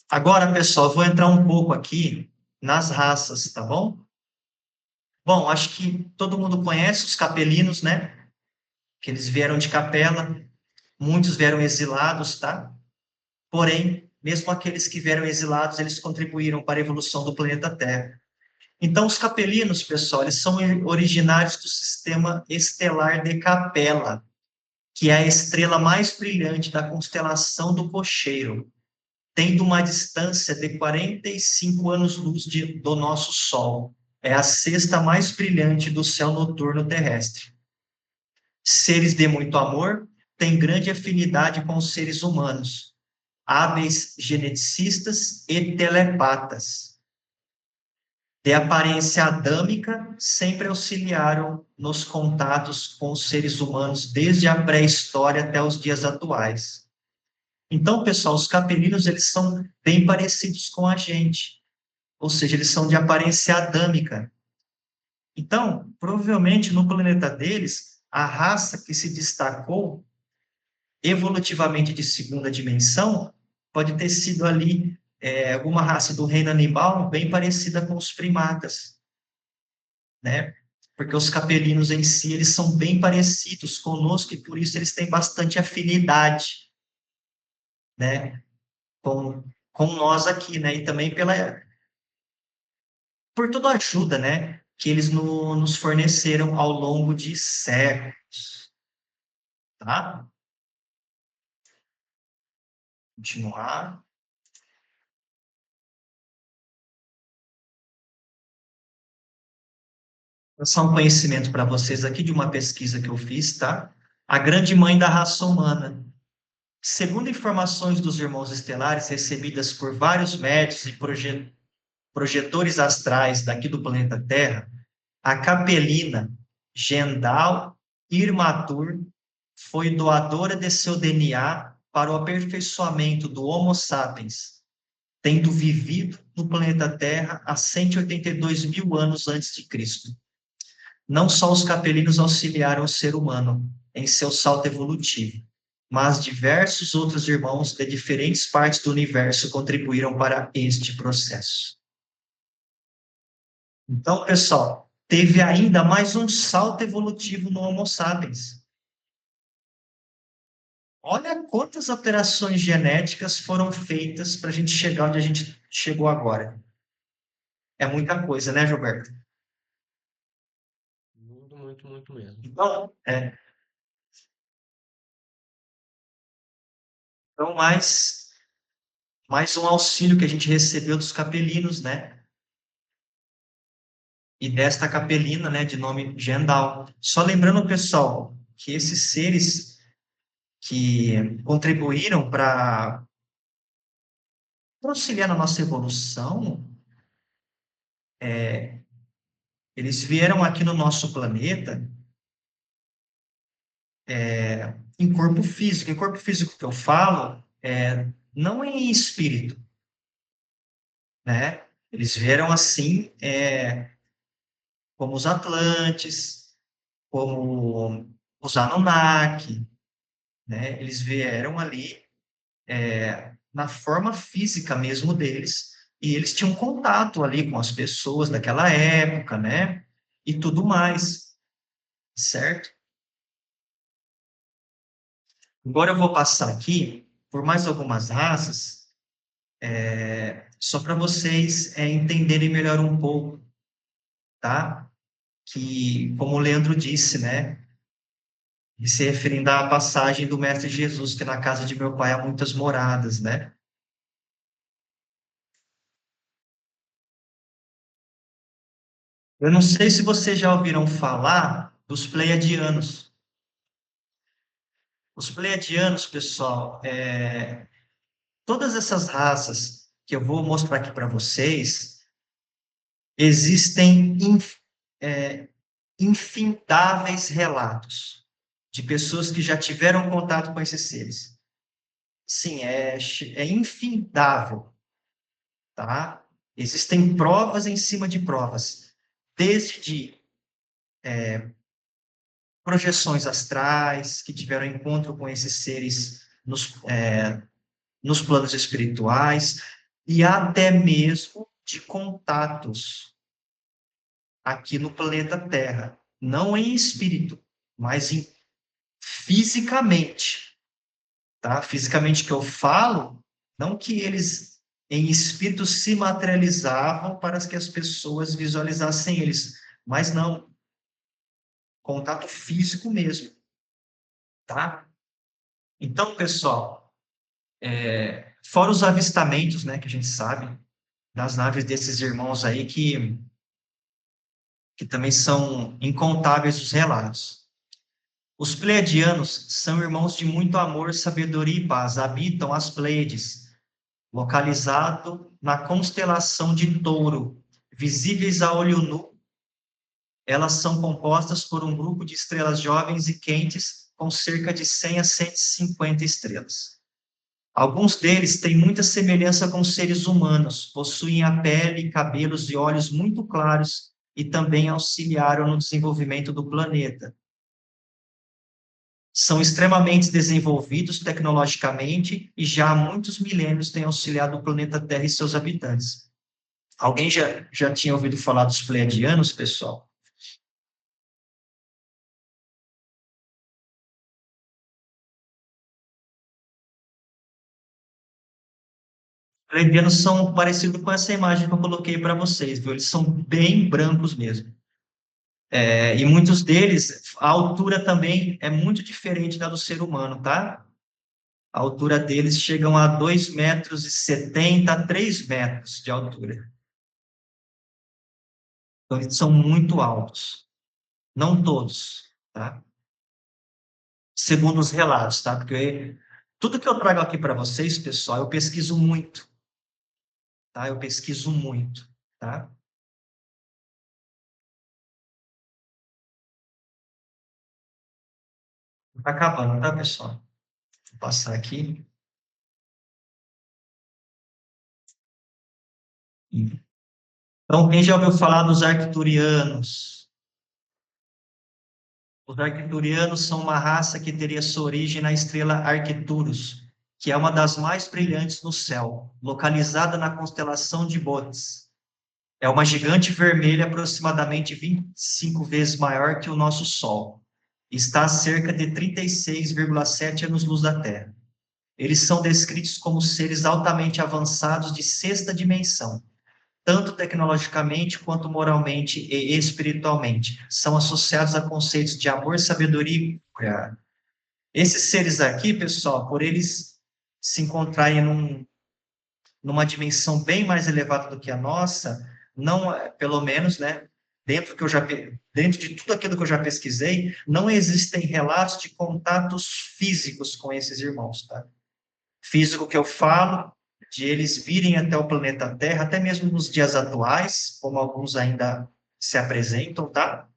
Agora, pessoal, vou entrar um pouco aqui nas raças, tá bom? Bom, acho que todo mundo conhece os capelinos, né? Que eles vieram de Capela, muitos vieram exilados, tá? Porém, mesmo aqueles que vieram exilados, eles contribuíram para a evolução do planeta Terra. Então, os capelinos, pessoal, eles são originários do sistema estelar de Capela, que é a estrela mais brilhante da constelação do Cocheiro, tendo uma distância de 45 anos-luz do nosso Sol. É a sexta mais brilhante do céu noturno terrestre. Seres de muito amor, têm grande afinidade com os seres humanos, hábeis geneticistas e telepatas. De aparência adâmica, sempre auxiliaram nos contatos com os seres humanos desde a pré-história até os dias atuais. Então, pessoal, os capelinos, eles são bem parecidos com a gente, ou seja, eles são de aparência adâmica. Então, provavelmente, no planeta deles, a raça que se destacou evolutivamente de segunda dimensão pode ter sido ali alguma raça do reino animal bem parecida com os primatas, né? Porque os capelinos em si, eles são bem parecidos conosco e por isso eles têm bastante afinidade, né? Com nós aqui, né? E também por toda a ajuda, né? Que eles nos forneceram ao longo de séculos, tá? Continuar. Passar um conhecimento para vocês aqui de uma pesquisa que eu fiz, tá? A grande mãe da raça humana. Segundo informações dos irmãos estelares recebidas por vários médios e projetores astrais daqui do planeta Terra, a capelina Gendal Irmatur foi doadora de seu DNA para o aperfeiçoamento do Homo sapiens, tendo vivido no planeta Terra há 182.000 anos antes de Cristo. Não só os capelinos auxiliaram o ser humano em seu salto evolutivo, mas diversos outros irmãos de diferentes partes do universo contribuíram para este processo. Então, pessoal, teve ainda mais um salto evolutivo no Homo sapiens. Olha quantas alterações genéticas foram feitas para a gente chegar onde a gente chegou agora. É muita coisa, né, Gilberto? Muito, muito, muito mesmo. Então, mais um auxílio que a gente recebeu dos capelinos, né? E desta capelina, né, de nome Gendal. Só lembrando, pessoal, que esses seres que contribuíram para auxiliar na nossa evolução, eles vieram aqui no nosso planeta em corpo físico. Em corpo físico que eu falo, não em espírito, né? Eles vieram assim, como os Atlantes, como os Anunnaki, né? Eles vieram ali na forma física mesmo deles, e eles tinham contato ali com as pessoas daquela época, né? E tudo mais, certo? Agora eu vou passar aqui por mais algumas raças, só para vocês entenderem melhor um pouco, tá? Que, como o Leandro disse, né? E se referindo à passagem do Mestre Jesus, que na casa de meu pai há muitas moradas, né? Eu não sei se vocês já ouviram falar dos Pleiadianos. Os Pleiadianos, pessoal, todas essas raças que eu vou mostrar aqui para vocês, existem é, infindáveis relatos de pessoas que já tiveram contato com esses seres. Sim, é infindável, tá? Existem provas em cima de provas, desde de projeções astrais, que tiveram encontro com esses seres nos planos espirituais, e até mesmo de contatos aqui no planeta Terra. Não em espírito, mas fisicamente. Tá? Fisicamente que eu falo, não que eles em espírito se materializavam para que as pessoas visualizassem eles, mas não, contato físico mesmo, tá? Então, pessoal, fora os avistamentos, né, que a gente sabe, das naves desses irmãos aí, que também são incontáveis os relatos. Os pleiadianos são irmãos de muito amor, sabedoria e paz, habitam as Pleiades, localizado na constelação de Touro, visíveis a olho nu. Elas são compostas por um grupo de estrelas jovens e quentes, com cerca de 100 a 150 estrelas. Alguns deles têm muita semelhança com seres humanos, possuem a pele, cabelos e olhos muito claros e também auxiliaram no desenvolvimento do planeta. São extremamente desenvolvidos tecnologicamente e já há muitos milênios têm auxiliado o planeta Terra e seus habitantes. Alguém já tinha ouvido falar dos pleiadianos, pessoal? Os pleiadianos são parecidos com essa imagem que eu coloquei para vocês, viu? Eles são bem brancos mesmo. E muitos deles, a altura também é muito diferente da do ser humano, tá? A altura deles chegam a 2,70 m a 3 metros de altura. Então, eles são muito altos. Não todos, tá? Segundo os relatos, tá? Porque tudo que eu trago aqui para vocês, pessoal, eu pesquiso muito, tá? Eu pesquiso muito, tá? Tá acabando, tá, pessoal? Vou passar aqui. Então, quem já ouviu falar dos arcturianos? Os arcturianos são uma raça que teria sua origem na estrela Arcturus, que é uma das mais brilhantes no céu, localizada na constelação de Bootes. É uma gigante vermelha aproximadamente 25 vezes maior que o nosso Sol. Está a cerca de 36,7 anos-luz da Terra. Eles são descritos como seres altamente avançados de sexta dimensão, tanto tecnologicamente quanto moralmente e espiritualmente. São associados a conceitos de amor, sabedoria e cura. Esses seres aqui, pessoal, por eles se encontrarem numa dimensão bem mais elevada do que a nossa, não, pelo menos, né, dentro de tudo aquilo que eu já pesquisei, não existem relatos de contatos físicos com esses irmãos, tá? Físico que eu falo, de eles virem até o planeta Terra, até mesmo nos dias atuais, como alguns ainda se apresentam, tá?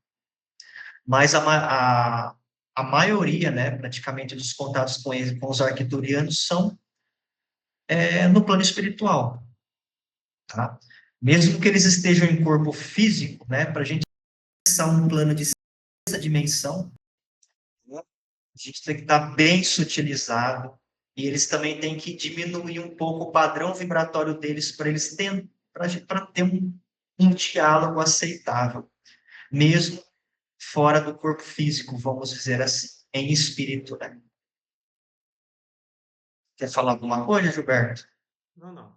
Mas a maioria, né, praticamente dos contatos com eles, com os arquiturianos, são no plano espiritual, tá? Mesmo que eles estejam em corpo físico, né, para a gente acessar um plano de sexta dimensão, né, a gente tem que estar bem sutilizado, e eles também têm que diminuir um pouco o padrão vibratório deles para eles para ter um diálogo aceitável, mesmo fora do corpo físico, vamos dizer assim, em espírito, né? Quer falar alguma coisa, Gilberto? Não, não.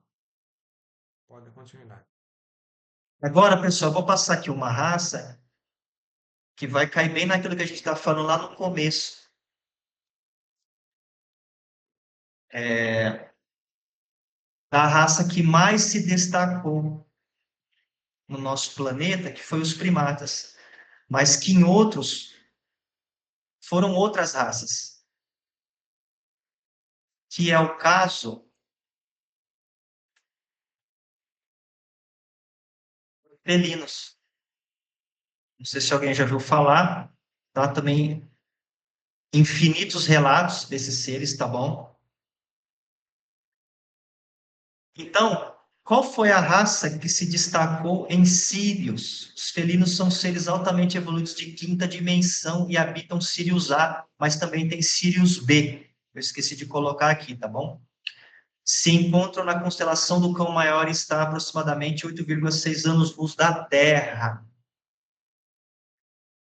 Pode continuar. Agora, pessoal, eu vou passar aqui uma raça que vai cair bem naquilo que a gente está falando lá no começo. Da raça que mais se destacou no nosso planeta, que foi os primatas, mas que em outros foram outras raças, que é o caso felinos. Não sei se alguém já ouviu falar, tá? Também infinitos relatos desses seres, tá bom? Então, qual foi a raça que se destacou em Sírios? Os felinos são seres altamente evoluídos de quinta dimensão e habitam Sirius A, mas também tem Sirius B. Eu esqueci de colocar aqui, tá bom? Se encontram na constelação do Cão Maior e está a aproximadamente 8,6 anos-luz da Terra.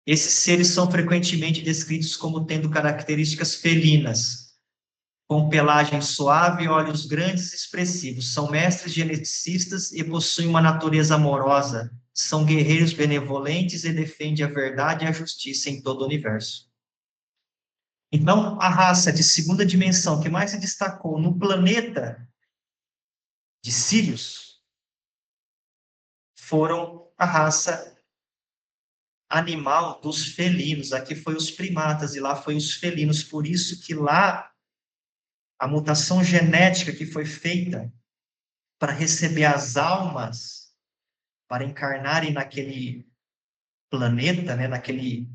Esses seres são frequentemente descritos como tendo características felinas, com pelagem suave e olhos grandes e expressivos. São mestres geneticistas e possuem uma natureza amorosa. São guerreiros benevolentes e defendem a verdade e a justiça em todo o universo. Então, a raça de segunda dimensão que mais se destacou no planeta de Sirius foram a raça animal dos felinos. Aqui foi os primatas e lá foi os felinos. Por isso que lá a mutação genética que foi feita para receber as almas para encarnarem naquele planeta, né, naquele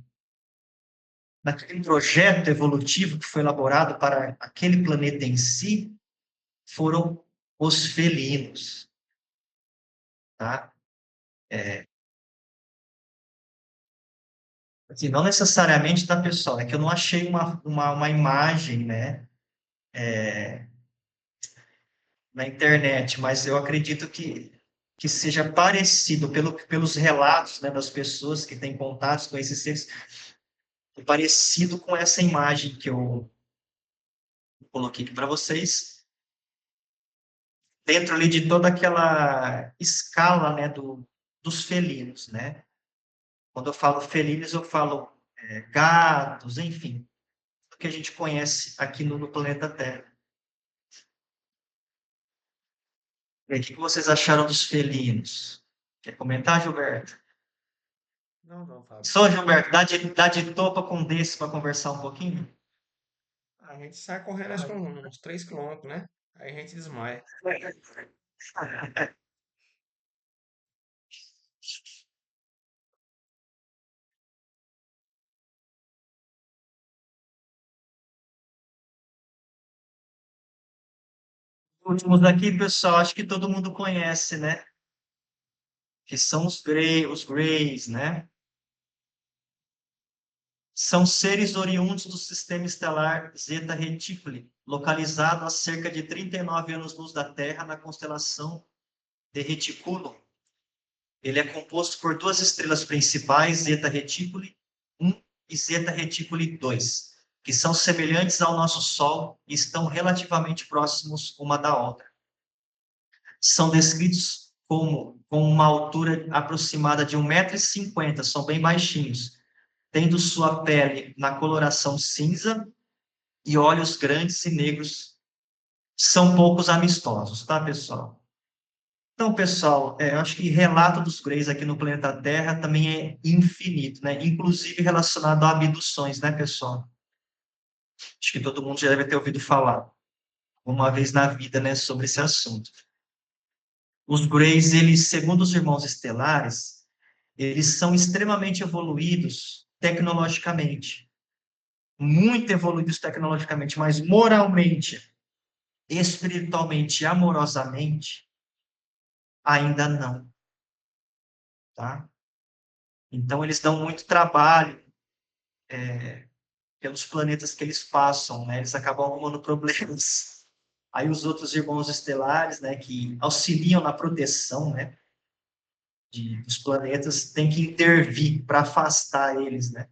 projeto evolutivo que foi elaborado para aquele planeta em si, foram os felinos, tá? Assim, não necessariamente, tá, pessoal? É que eu não achei uma imagem, né, na internet, mas eu acredito que seja parecido, pelos relatos, né, das pessoas que têm contatos com esses seres, parecido com essa imagem que eu coloquei aqui para vocês, dentro ali de toda aquela escala, né, dos felinos, né? Quando eu falo felinos, eu falo gatos, enfim, o que a gente conhece aqui no planeta Terra. E aí, o que vocês acharam dos felinos? Quer comentar, Gilberto? Não, não, Fábio. Só, Gilberto, dá de topa com desse para conversar um pouquinho? A gente sai correndo acho que uns 3 quilômetros, né? Aí a gente desmaia. Últimos daqui, pessoal, acho que todo mundo conhece, né? Que são os Greys, né? São seres oriundos do sistema estelar Zeta Reticuli, localizado a cerca de 39 anos-luz da Terra na constelação de Reticulum. Ele é composto por duas estrelas principais, Zeta Reticuli 1 e Zeta Reticuli 2, que são semelhantes ao nosso Sol e estão relativamente próximos uma da outra. São descritos com uma altura aproximada de 1,50 m, são bem baixinhos, tendo sua pele na coloração cinza e olhos grandes e negros. São poucos amistosos, tá, pessoal? Então, pessoal, eu acho que relato dos Greys aqui no planeta Terra também é infinito, né? Inclusive relacionado a abduções, né, pessoal? Acho que todo mundo já deve ter ouvido falar uma vez na vida, né, sobre esse assunto. Os Greys, eles, segundo os irmãos estelares, eles são extremamente evoluídos tecnologicamente, muito evoluídos tecnologicamente, mas moralmente, espiritualmente e amorosamente, ainda não, tá? Então, eles dão muito trabalho pelos planetas que eles passam, né? Eles acabam arrumando problemas. Aí os outros irmãos estelares, né, que auxiliam na proteção, né, dos planetas, têm que intervir para afastar eles, né?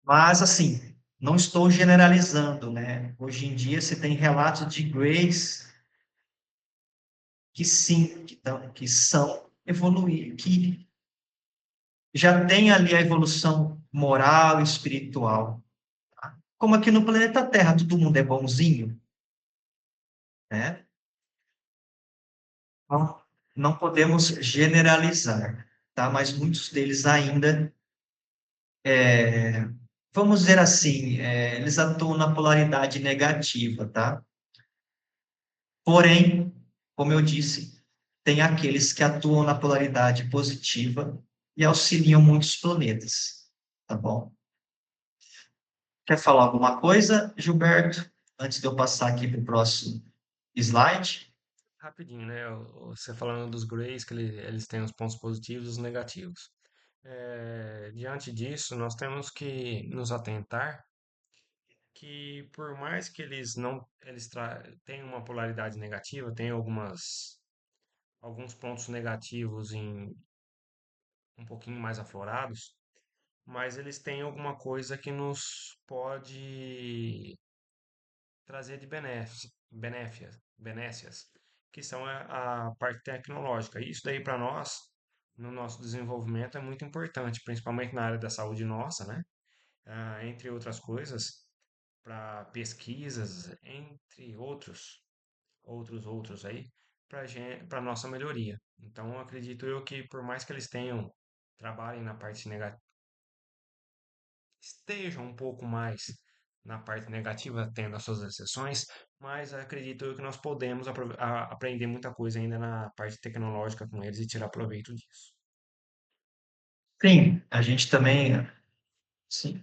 Mas, assim, não estou generalizando, né? Hoje em dia, você tem relatos de Greys que sim, que são evoluídos, que já tem ali a evolução moral e espiritual. Tá? Como aqui no planeta Terra todo mundo é bonzinho, né? Então, não podemos generalizar, tá? Mas muitos deles ainda, vamos dizer assim, eles atuam na polaridade negativa, tá? Porém, como eu disse, tem aqueles que atuam na polaridade positiva e auxiliam muitos planetas, tá bom? Quer falar alguma coisa, Gilberto, antes de eu passar aqui para o próximo slide? Rapidinho, né? Você falando dos Greys, que eles têm os pontos positivos e os negativos. Diante disso, nós temos que nos atentar que por mais que eles não tenham uma polaridade negativa, tem alguns pontos negativos um pouquinho mais aflorados, mas eles têm alguma coisa que nos pode trazer de benéfias, que são a parte tecnológica. E isso daí para nós, no nosso desenvolvimento, é muito importante, principalmente na área da saúde nossa, né? Entre outras coisas, para pesquisas, entre outros aí, para nossa melhoria. Então, acredito eu que por mais que eles trabalhem na parte negativa, estejam um pouco mais na parte negativa, tendo as suas exceções, mas acredito eu que nós podemos aprender muita coisa ainda na parte tecnológica com eles e tirar proveito disso. Sim, a gente também, sim,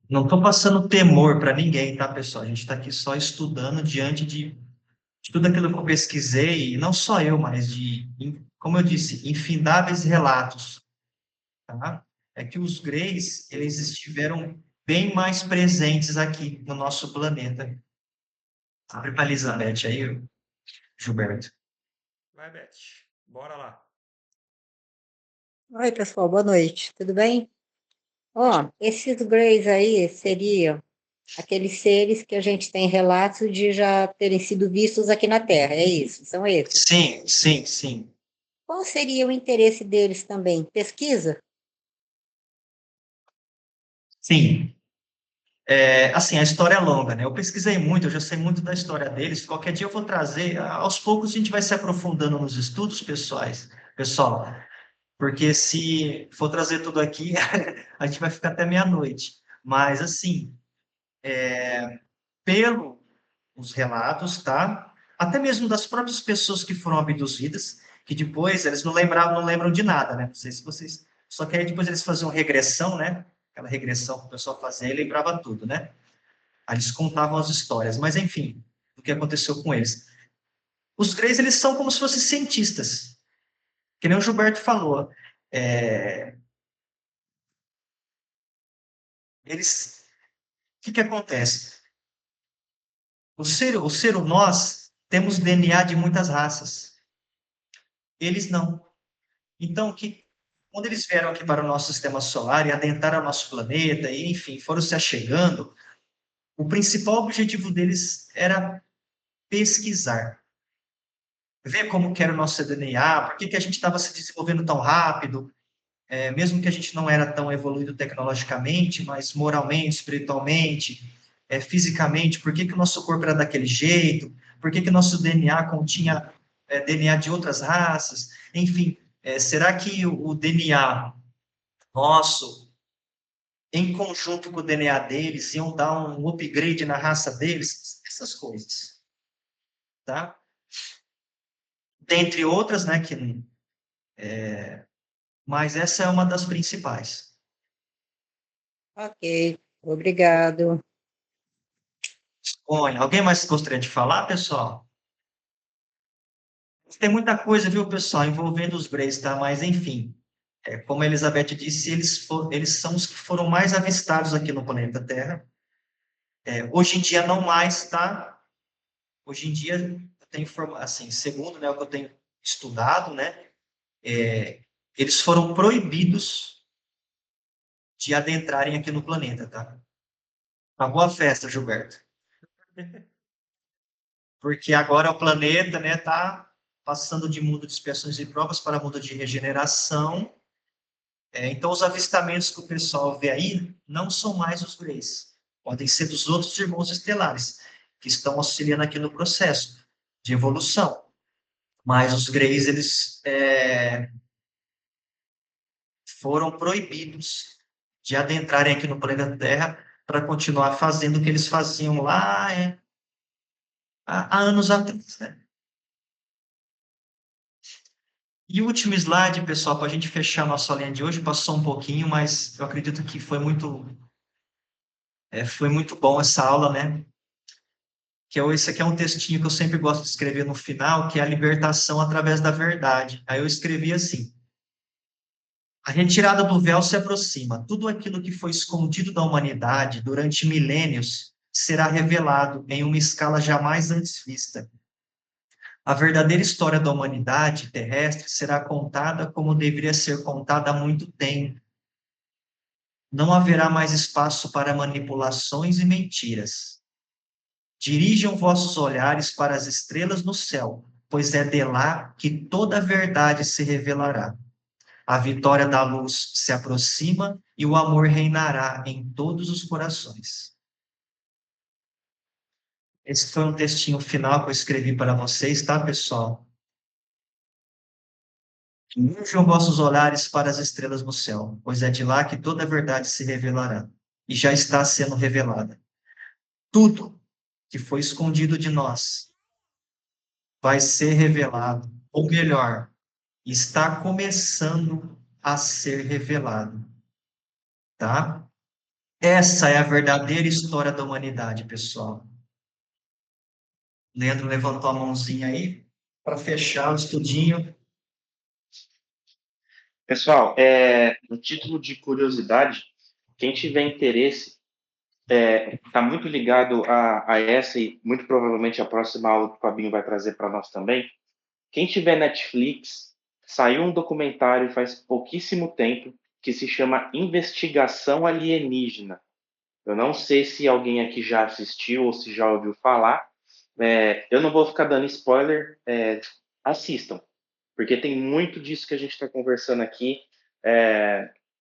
não estou passando temor para ninguém, tá, pessoal? A gente está aqui só estudando diante de tudo aquilo que eu pesquisei, e não só eu, mas como eu disse, infindáveis relatos, tá? É que os greys, eles estiveram bem mais presentes aqui no nosso planeta. Abre para a Elizabeth aí, Gilberto. Vai, Beth, bora lá. Oi, pessoal, boa noite, tudo bem? Ó, esses Greys aí seriam aqueles seres que a gente tem relatos de já terem sido vistos aqui na Terra, é isso? São esses? Sim, sim, sim. Qual seria o interesse deles também? Pesquisa? Sim. Assim, a história é longa, né? Eu pesquisei muito, eu já sei muito da história deles. Qualquer dia eu vou trazer, aos poucos a gente vai se aprofundando nos estudos pessoal, porque se for trazer tudo aqui, a gente vai ficar até meia-noite. Mas, assim, pelos relatos, tá? Até mesmo das próprias pessoas que foram abduzidas, que depois eles não lembram de nada, né? Não sei se vocês. Só que aí depois eles faziam regressão, né? Aquela regressão que o pessoal fazia e lembrava tudo, né? Aí eles contavam as histórias, mas enfim, o que aconteceu com eles. Os Greys, eles são como se fossem cientistas, que nem o Gilberto falou. O que acontece? Nós, temos DNA de muitas raças. Eles não. Então, quando eles vieram aqui para o nosso sistema solar e adentraram o nosso planeta, e enfim, foram se achegando, o principal objetivo deles era pesquisar. Ver como que era o nosso DNA, por que a gente estava se desenvolvendo tão rápido, mesmo que a gente não era tão evoluído tecnologicamente, mas moralmente, espiritualmente, fisicamente, por que o nosso corpo era daquele jeito, por que o nosso DNA continha DNA de outras raças, enfim, será que o DNA nosso, em conjunto com o DNA deles, iam dar um upgrade na raça deles? Essas coisas, tá? Dentre outras, né, mas essa é uma das principais. Ok, obrigado. Olha, alguém mais gostaria de falar, pessoal? Tem muita coisa, viu, pessoal, envolvendo os Greys, tá? Mas, enfim, como a Elizabeth disse, eles são os que foram mais avistados aqui no planeta Terra. Hoje em dia, não mais, tá? Hoje em dia, eu tenho assim, segundo, né, o que eu tenho estudado, né, eles foram proibidos de adentrarem aqui no planeta, tá? Uma boa festa, Gilberto. Porque agora o planeta, né, tá passando de mundo de expiações e provas para mundo de regeneração. Então, os avistamentos que o pessoal vê aí não são mais os Greys. Podem ser dos outros irmãos estelares. que estão auxiliando aqui no processo de evolução. Mas os Greys, eles foram proibidos de adentrarem aqui no planeta Terra para continuar fazendo o que eles faziam lá há anos atrás, né? E o último slide, pessoal, para a gente fechar a nossa linha de hoje, passou um pouquinho, mas eu acredito que foi muito bom essa aula, né? Esse aqui é um textinho que eu sempre gosto de escrever no final, que é a libertação através da verdade. Aí eu escrevi assim: a retirada do véu se aproxima. Tudo aquilo que foi escondido da humanidade durante milênios será revelado em uma escala jamais antes vista. A verdadeira história da humanidade terrestre será contada como deveria ser contada há muito tempo. Não haverá mais espaço para manipulações e mentiras. Dirijam vossos olhares para as estrelas no céu, pois é de lá que toda a verdade se revelará. A vitória da luz se aproxima e o amor reinará em todos os corações. Esse foi um textinho final que eu escrevi para vocês, tá, pessoal? Dirjam vossos olhares para as estrelas no céu, pois é de lá que toda a verdade se revelará, e já está sendo revelada. Tudo que foi escondido de nós vai ser revelado, ou melhor, está começando a ser revelado, tá? Essa é a verdadeira história da humanidade, pessoal. Leandro levantou a mãozinha aí para fechar o estudinho. Pessoal, no título de curiosidade, quem tiver interesse, está muito ligado a essa e muito provavelmente a próxima aula que o Fabinho vai trazer para nós também. Quem tiver Netflix, saiu um documentário faz pouquíssimo tempo que se chama Investigação Alienígena. Eu não sei se alguém aqui já assistiu ou se já ouviu falar. Eu não vou ficar dando spoiler. Assistam, porque tem muito disso que a gente está conversando aqui,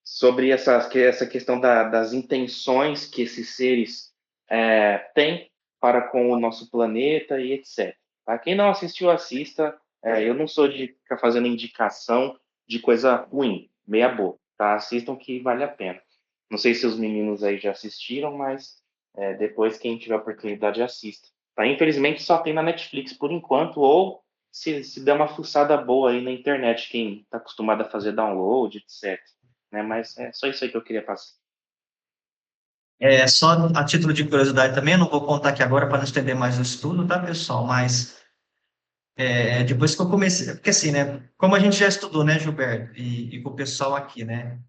sobre essa questão das intenções que esses seres têm para com o nosso planeta e etc. Tá? Quem não assistiu, assista. Eu não sou de ficar fazendo indicação de coisa ruim, meia boca, tá? Assistam que vale a pena. Não sei se os meninos aí já assistiram, mas depois, quem tiver oportunidade, assista. Tá? Infelizmente, só tem na Netflix por enquanto, ou se der uma fuçada boa aí na internet, quem está acostumado a fazer download, etc. Né? Mas é só isso aí que eu queria passar. Só a título de curiosidade também, não vou contar aqui agora para não estender mais o estudo, tá, pessoal? Mas depois que eu comecei, porque assim, né? Como a gente já estudou, né, Gilberto, e com o pessoal aqui, né?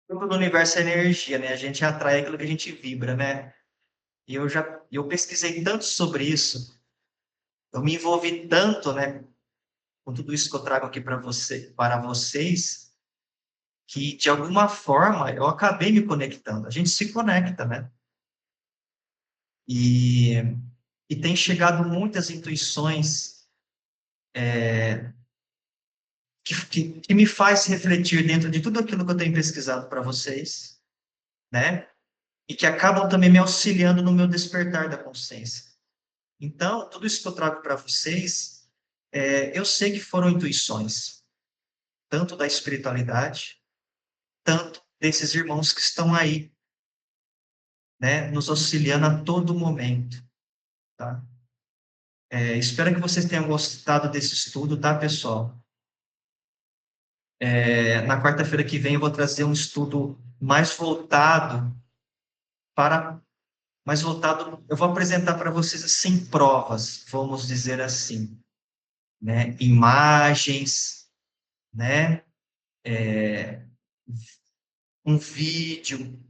Tudo no universo é energia, né? A gente atrai aquilo que a gente vibra, né? E eu pesquisei tanto sobre isso, eu me envolvi tanto, né, com tudo isso que eu trago aqui para vocês, que de alguma forma eu acabei me conectando. A gente se conecta, né? E, e tem chegado muitas intuições que me faz refletir dentro de tudo aquilo que eu tenho pesquisado para vocês, né? E que acabam também me auxiliando no meu despertar da consciência. Então, tudo isso que eu trago para vocês, eu sei que foram intuições, tanto da espiritualidade, tanto desses irmãos que estão aí, né, nos auxiliando a todo momento, tá? Espero que vocês tenham gostado desse estudo, tá, pessoal? Na quarta-feira que vem eu vou trazer um estudo para, mais voltado, eu vou apresentar para vocês, assim, provas, vamos dizer assim, né, imagens, né, um vídeo,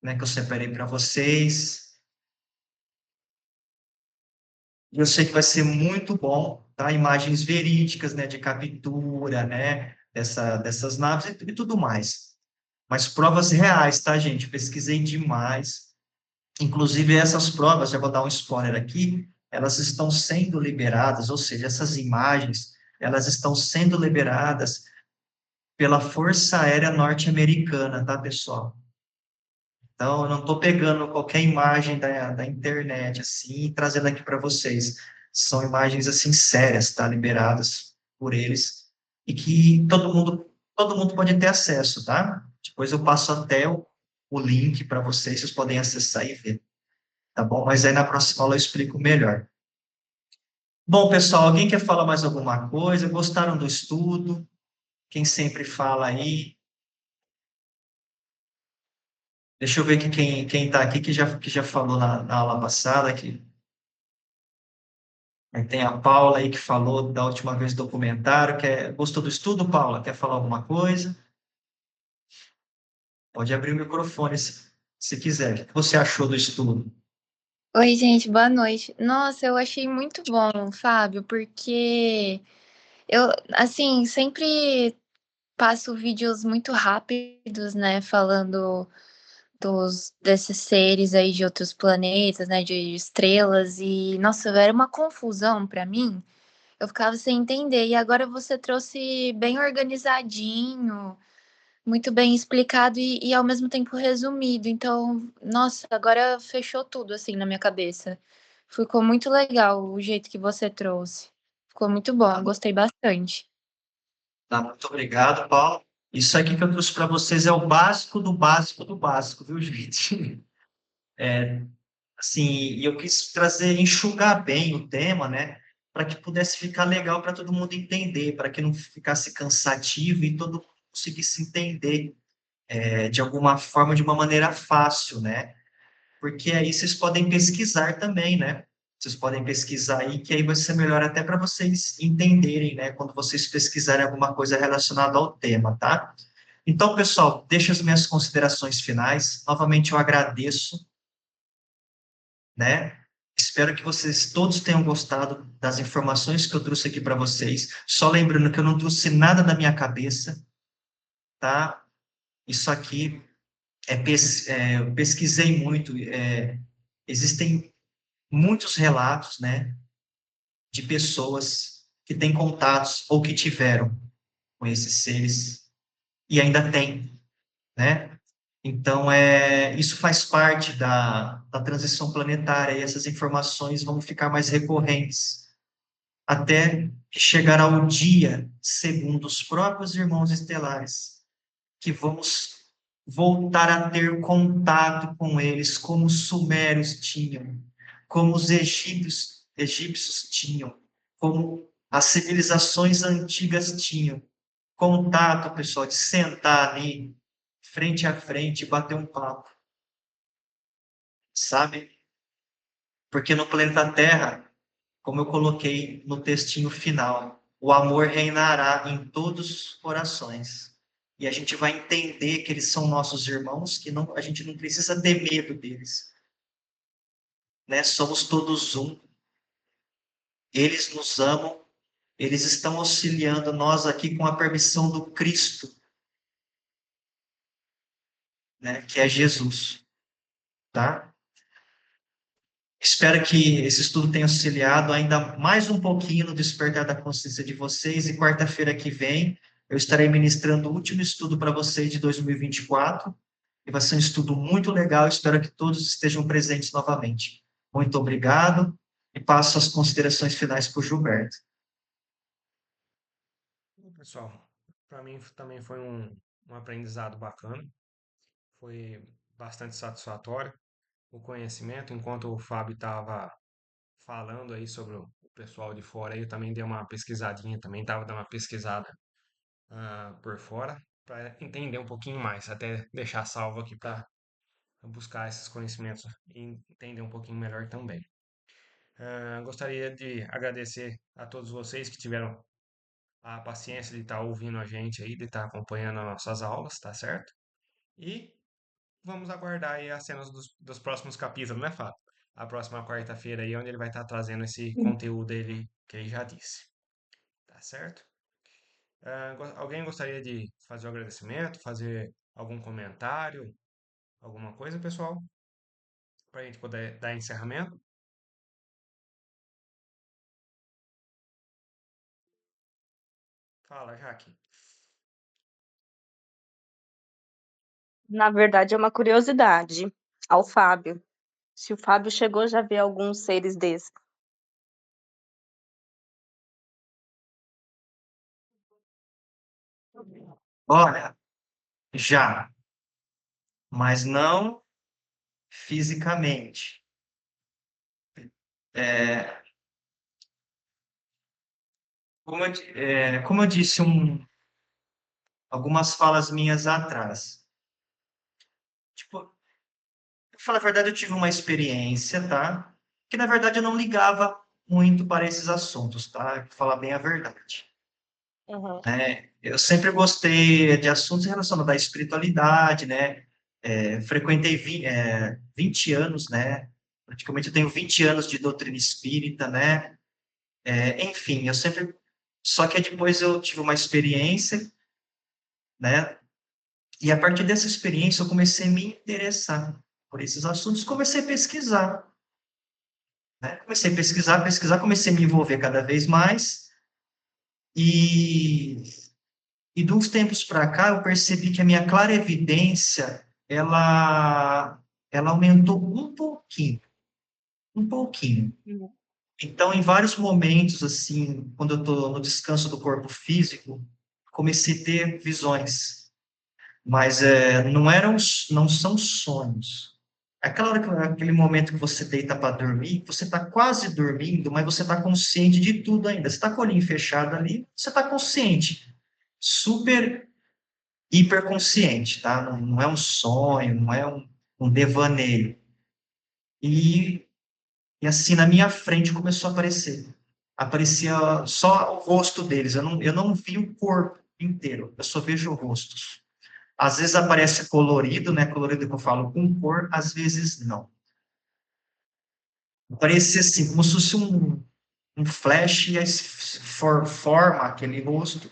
né, que eu separei para vocês. Eu sei que vai ser muito bom, tá? Imagens verídicas, né, de captura, né, dessas naves e tudo mais. Mas provas reais, tá, gente? Pesquisei demais. Inclusive, essas provas, já vou dar um spoiler aqui, elas estão sendo liberadas, ou seja, essas imagens, elas estão sendo liberadas pela Força Aérea Norte-Americana, tá, pessoal? Então, eu não estou pegando qualquer imagem da internet, assim, e trazendo aqui para vocês. São imagens, assim, sérias, tá? Liberadas por eles, e que todo mundo pode ter acesso, tá? Depois eu passo até o link para vocês, vocês podem acessar e ver, tá bom? Mas aí na próxima aula eu explico melhor. Bom, pessoal, alguém quer falar mais alguma coisa? Gostaram do estudo? Quem sempre fala aí? Deixa eu ver aqui quem está aqui que já falou na aula passada. Aí tem a Paula aí que falou da última vez do documentário. Gostou do estudo, Paula? Quer falar alguma coisa? Pode abrir o microfone se quiser. O que você achou do estudo? Oi, gente, boa noite. Nossa, eu achei muito bom, Fábio, porque eu, assim, sempre passo vídeos muito rápidos, né, falando desses seres aí de outros planetas, né, de estrelas, e, nossa, era uma confusão pra mim, eu ficava sem entender, e agora você trouxe bem organizadinho, muito bem explicado e ao mesmo tempo resumido. Então, nossa, agora fechou tudo assim na minha cabeça. Ficou muito legal o jeito que você trouxe. Ficou muito bom, gostei bastante. Tá, muito obrigado, Paula. Isso aqui que eu trouxe para vocês é o básico do básico do básico, viu, gente? Assim, e eu quis trazer, enxugar bem o tema, né? Para que pudesse ficar legal para todo mundo entender, para que não ficasse cansativo e todo mundo conseguisse entender de alguma forma, de uma maneira fácil, né? Porque aí vocês podem pesquisar também, né? Vocês podem pesquisar aí, que aí vai ser melhor até para vocês entenderem, né? Quando vocês pesquisarem alguma coisa relacionada ao tema, tá? Então, pessoal, deixo as minhas considerações finais. Novamente, eu agradeço, né? Espero que vocês todos tenham gostado das informações que eu trouxe aqui para vocês. Só lembrando que eu não trouxe nada da minha cabeça, tá? Isso aqui eu pesquisei muito. Existem muitos relatos, né, de pessoas que têm contatos ou que tiveram com esses seres e ainda têm, né? Então, isso faz parte da transição planetária e essas informações vão ficar mais recorrentes até chegar ao dia, segundo os próprios irmãos estelares, que vamos voltar a ter contato com eles, como os sumérios tinham, como os egípcios tinham, como as civilizações antigas tinham. Contato, pessoal, de sentar ali, frente a frente, e bater um papo, sabe? Porque no planeta Terra, como eu coloquei no textinho final, o amor reinará em todos os corações. E a gente vai entender que eles são nossos irmãos, que não, a gente não precisa ter medo deles, né? Somos todos um. Eles nos amam, eles estão auxiliando nós aqui com a permissão do Cristo, né? Que é Jesus, tá? Espero que esse estudo tenha auxiliado ainda mais um pouquinho no despertar da consciência de vocês. E quarta-feira que vem eu estarei ministrando o último estudo para vocês de 2024. E vai ser um estudo muito legal. Espero que todos estejam presentes novamente. Muito obrigado. E passo as considerações finais para o Gilberto. Bom, pessoal, para mim também foi um aprendizado bacana, foi bastante satisfatório o conhecimento, enquanto o Fábio estava falando aí sobre o pessoal de fora, aí eu também dei uma pesquisadinha, também estava dando uma pesquisada por fora, para entender um pouquinho mais, até deixar salvo aqui para buscar esses conhecimentos e entender um pouquinho melhor também. Gostaria de agradecer a todos vocês que tiveram a paciência de estar ouvindo a gente aí, de estar acompanhando as nossas aulas, tá certo? E vamos aguardar aí as cenas dos próximos capítulos, né, Fábio? A próxima quarta-feira aí, onde ele vai estar trazendo esse conteúdo dele que ele já disse, tá certo? Alguém gostaria de fazer um agradecimento, fazer algum comentário, alguma coisa, pessoal? Para a gente poder dar encerramento? Fala, Jaque. Na verdade, é uma curiosidade ao Fábio. Se o Fábio chegou já a ver alguns seres desses. Olha, já, mas não fisicamente. É, como eu disse algumas falas minhas atrás. Tipo, pra falar a verdade, eu tive uma experiência, tá? Que na verdade eu não ligava muito para esses assuntos, tá? Pra falar bem a verdade. Uhum. Eu sempre gostei de assuntos relacionados à espiritualidade, né? Frequentei 20 anos, né? Praticamente eu tenho 20 anos de doutrina espírita, né? Enfim, eu sempre. Só que depois eu tive uma experiência, né? E a partir dessa experiência eu comecei a me interessar por esses assuntos, comecei a pesquisar, né? Comecei a pesquisar, pesquisar, comecei a me envolver cada vez mais e de uns tempos para cá eu percebi que a minha clarevidência ela aumentou um pouquinho. Uhum. Então, em vários momentos, assim, quando eu estou no descanso do corpo físico, comecei a ter visões, mas não são sonhos. Aquela hora aquele momento que você deita para dormir, você está quase dormindo, mas você está consciente de tudo ainda. Você está com o olhinho fechado ali, você está consciente, super hiperconsciente, tá? Não é um sonho, não é um devaneio. E, e assim, na minha frente começou a aparecer. Aparecia só o rosto deles, eu não vi o corpo inteiro, eu só vejo rostos. Às vezes aparece colorido, né? Colorido que eu falo com cor, às vezes não. Parecia assim, como se fosse um flash e aí forma aquele rosto.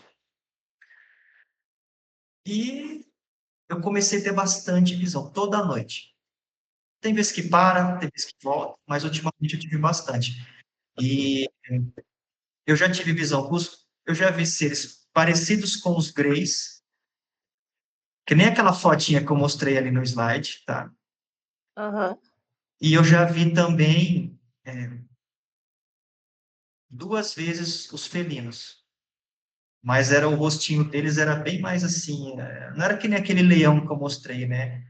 E eu comecei a ter bastante visão, toda noite. Tem vezes que para, tem vezes que volta, mas ultimamente eu tive bastante. E eu já tive visão, eu já vi seres parecidos com os Greys, que nem aquela fotinha que eu mostrei ali no slide, tá? Aham. E eu já vi também 2 vezes os felinos, mas era o rostinho deles era bem mais assim, não era que nem aquele leão que eu mostrei, né?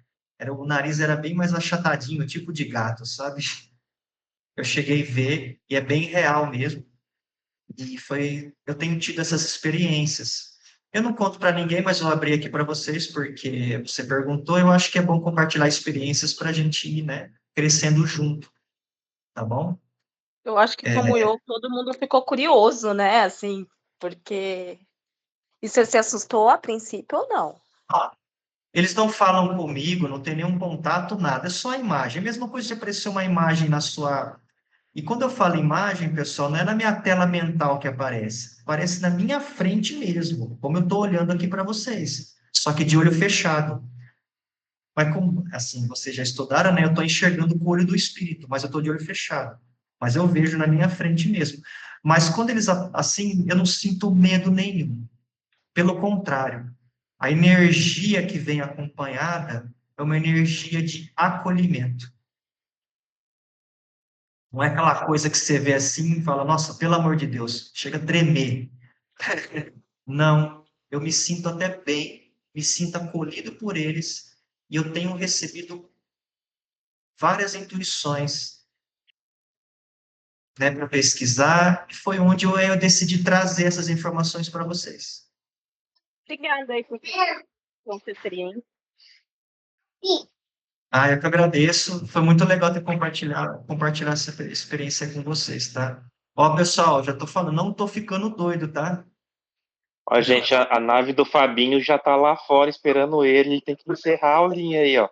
O nariz era bem mais achatadinho, tipo de gato, sabe? Eu cheguei a ver, e é bem real mesmo. Eu tenho tido essas experiências. Eu não conto para ninguém, mas eu abri aqui para vocês porque você perguntou. Eu acho que é bom compartilhar experiências para a gente ir, né, crescendo junto, tá bom? Eu acho que como eu, todo mundo ficou curioso, né, assim, porque e você se assustou a princípio ou não? Ah, eles não falam comigo, não tem nenhum contato, nada. É só a imagem. É a mesma coisa se aparecer uma imagem na sua. E quando eu falo imagem, pessoal, não é na minha tela mental que aparece. Aparece na minha frente mesmo, como eu estou olhando aqui para vocês. Só que de olho fechado. Mas como, assim, vocês já estudaram, né? Eu estou enxergando com o olho do espírito, mas eu estou de olho fechado. Mas eu vejo na minha frente mesmo. Mas quando eles, assim, eu não sinto medo nenhum. Pelo contrário, a energia que vem acompanhada é uma energia de acolhimento. Não é aquela coisa que você vê assim e fala, nossa, pelo amor de Deus, chega a tremer. Não, eu me sinto até bem, me sinto acolhido por eles, e eu tenho recebido várias intuições, né, para pesquisar, e foi onde eu decidi trazer essas informações para vocês. Obrigada aí por sua experiência. Ah, eu que agradeço. Foi muito legal ter compartilhar essa experiência com vocês, tá? Ó, pessoal, já tô falando, não tô ficando doido, tá? Ó, gente, a nave do Fabinho já tá lá fora esperando ele. Ele tem que encerrar a aulinha aí, ó.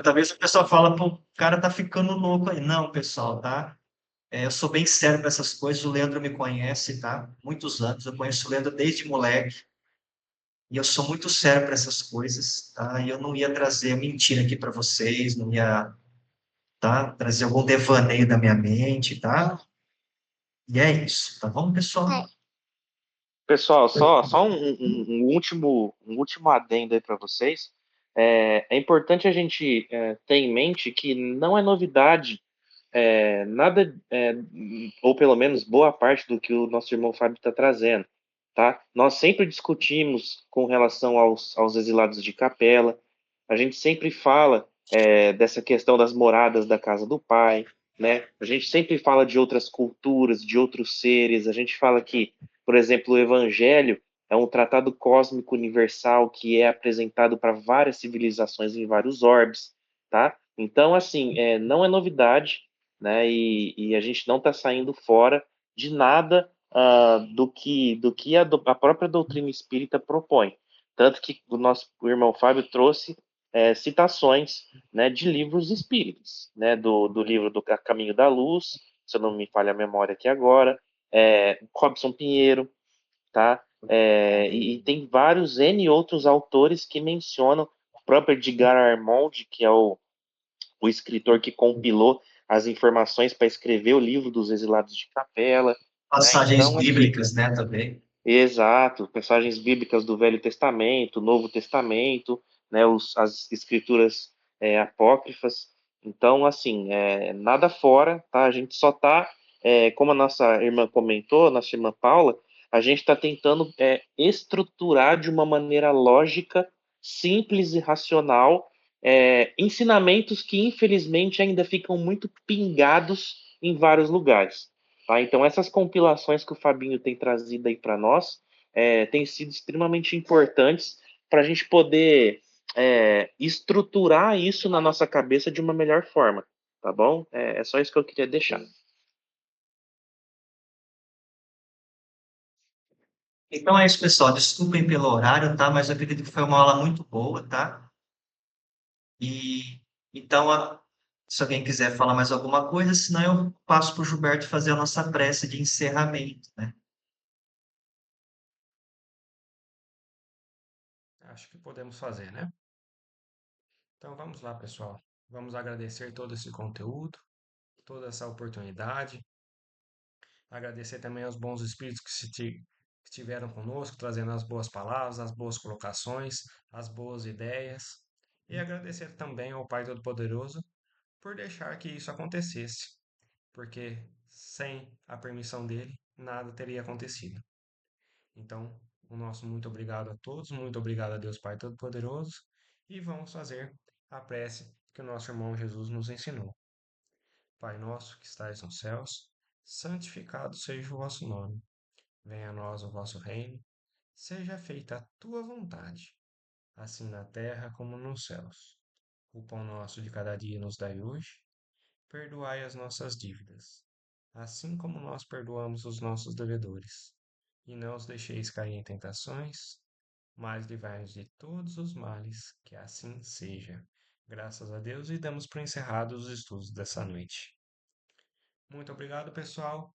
Talvez o pessoal fala, pô, o cara tá ficando louco aí. Não, pessoal, tá? Eu sou bem sério para essas coisas. O Leandro me conhece, tá? Muitos anos. Eu conheço o Leandro desde moleque. E eu sou muito sério para essas coisas, tá? E eu não ia trazer mentira aqui para vocês, não ia, tá? Trazer algum devaneio da minha mente, tá? E é isso, tá bom, pessoal? Pessoal, só um último adendo aí para vocês. É importante a gente ter em mente que não é novidade nada, ou pelo menos boa parte do que o nosso irmão Fábio está trazendo, tá? Nós sempre discutimos com relação aos exilados de capela, a gente sempre fala dessa questão das moradas da casa do Pai, né? A gente sempre fala de outras culturas, de outros seres, a gente fala que, por exemplo, o Evangelho é um tratado cósmico universal que é apresentado para várias civilizações em vários orbes, tá? Então, assim, não é novidade, né? E a gente não está saindo fora de nada do que a própria doutrina espírita propõe. Tanto que o irmão Fábio trouxe citações, né, de livros espíritas, né, do livro do Caminho da Luz, se eu não me falha a memória aqui agora, Robson Pinheiro, tá? E tem vários N outros autores que mencionam o próprio Edgar Armond, que é o escritor que compilou as informações para escrever o livro dos Exilados de Capela, né? Passagens Então, assim, bíblicas, né, também. exato, passagens bíblicas do Velho Testamento, Novo Testamento, né, as escrituras apócrifas. Então, assim, nada fora, tá? A gente só está, como a nossa irmã comentou, nossa irmã Paula, a gente está tentando estruturar de uma maneira lógica, simples e racional, ensinamentos que, infelizmente, ainda ficam muito pingados em vários lugares. Tá? Então, essas compilações que o Fabinho tem trazido aí para nós têm sido extremamente importantes para a gente poder estruturar isso na nossa cabeça de uma melhor forma, tá bom? É só isso que eu queria deixar. Então é isso, pessoal. Desculpem pelo horário, tá? Mas eu acredito que foi uma aula muito boa, tá? E então, se alguém quiser falar mais alguma coisa, senão eu passo para o Gilberto fazer a nossa prece de encerramento, né? Acho que podemos fazer, né? Então vamos lá, pessoal. Vamos agradecer todo esse conteúdo, toda essa oportunidade. Agradecer também aos bons espíritos que estiveram conosco, trazendo as boas palavras, as boas colocações, as boas ideias. E agradecer também ao Pai Todo-Poderoso por deixar que isso acontecesse, porque sem a permissão dele, nada teria acontecido. Então, o nosso muito obrigado a todos, muito obrigado a Deus Pai Todo-Poderoso, e vamos fazer a prece que o nosso irmão Jesus nos ensinou. Pai nosso que estais nos céus, santificado seja o vosso nome. Venha a nós o vosso reino, seja feita a tua vontade, assim na terra como nos céus. O pão nosso de cada dia nos dai hoje, perdoai as nossas dívidas, assim como nós perdoamos os nossos devedores. E não os deixeis cair em tentações, mas livrai-nos de todos os males, que assim seja. Graças a Deus e damos por encerrados os estudos dessa noite. Muito obrigado, pessoal,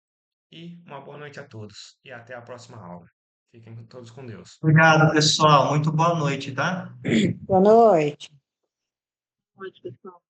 e uma boa noite a todos. E até a próxima aula. Fiquem todos com Deus. Obrigado, pessoal. Muito boa noite, tá? Boa noite. Pode, pessoal.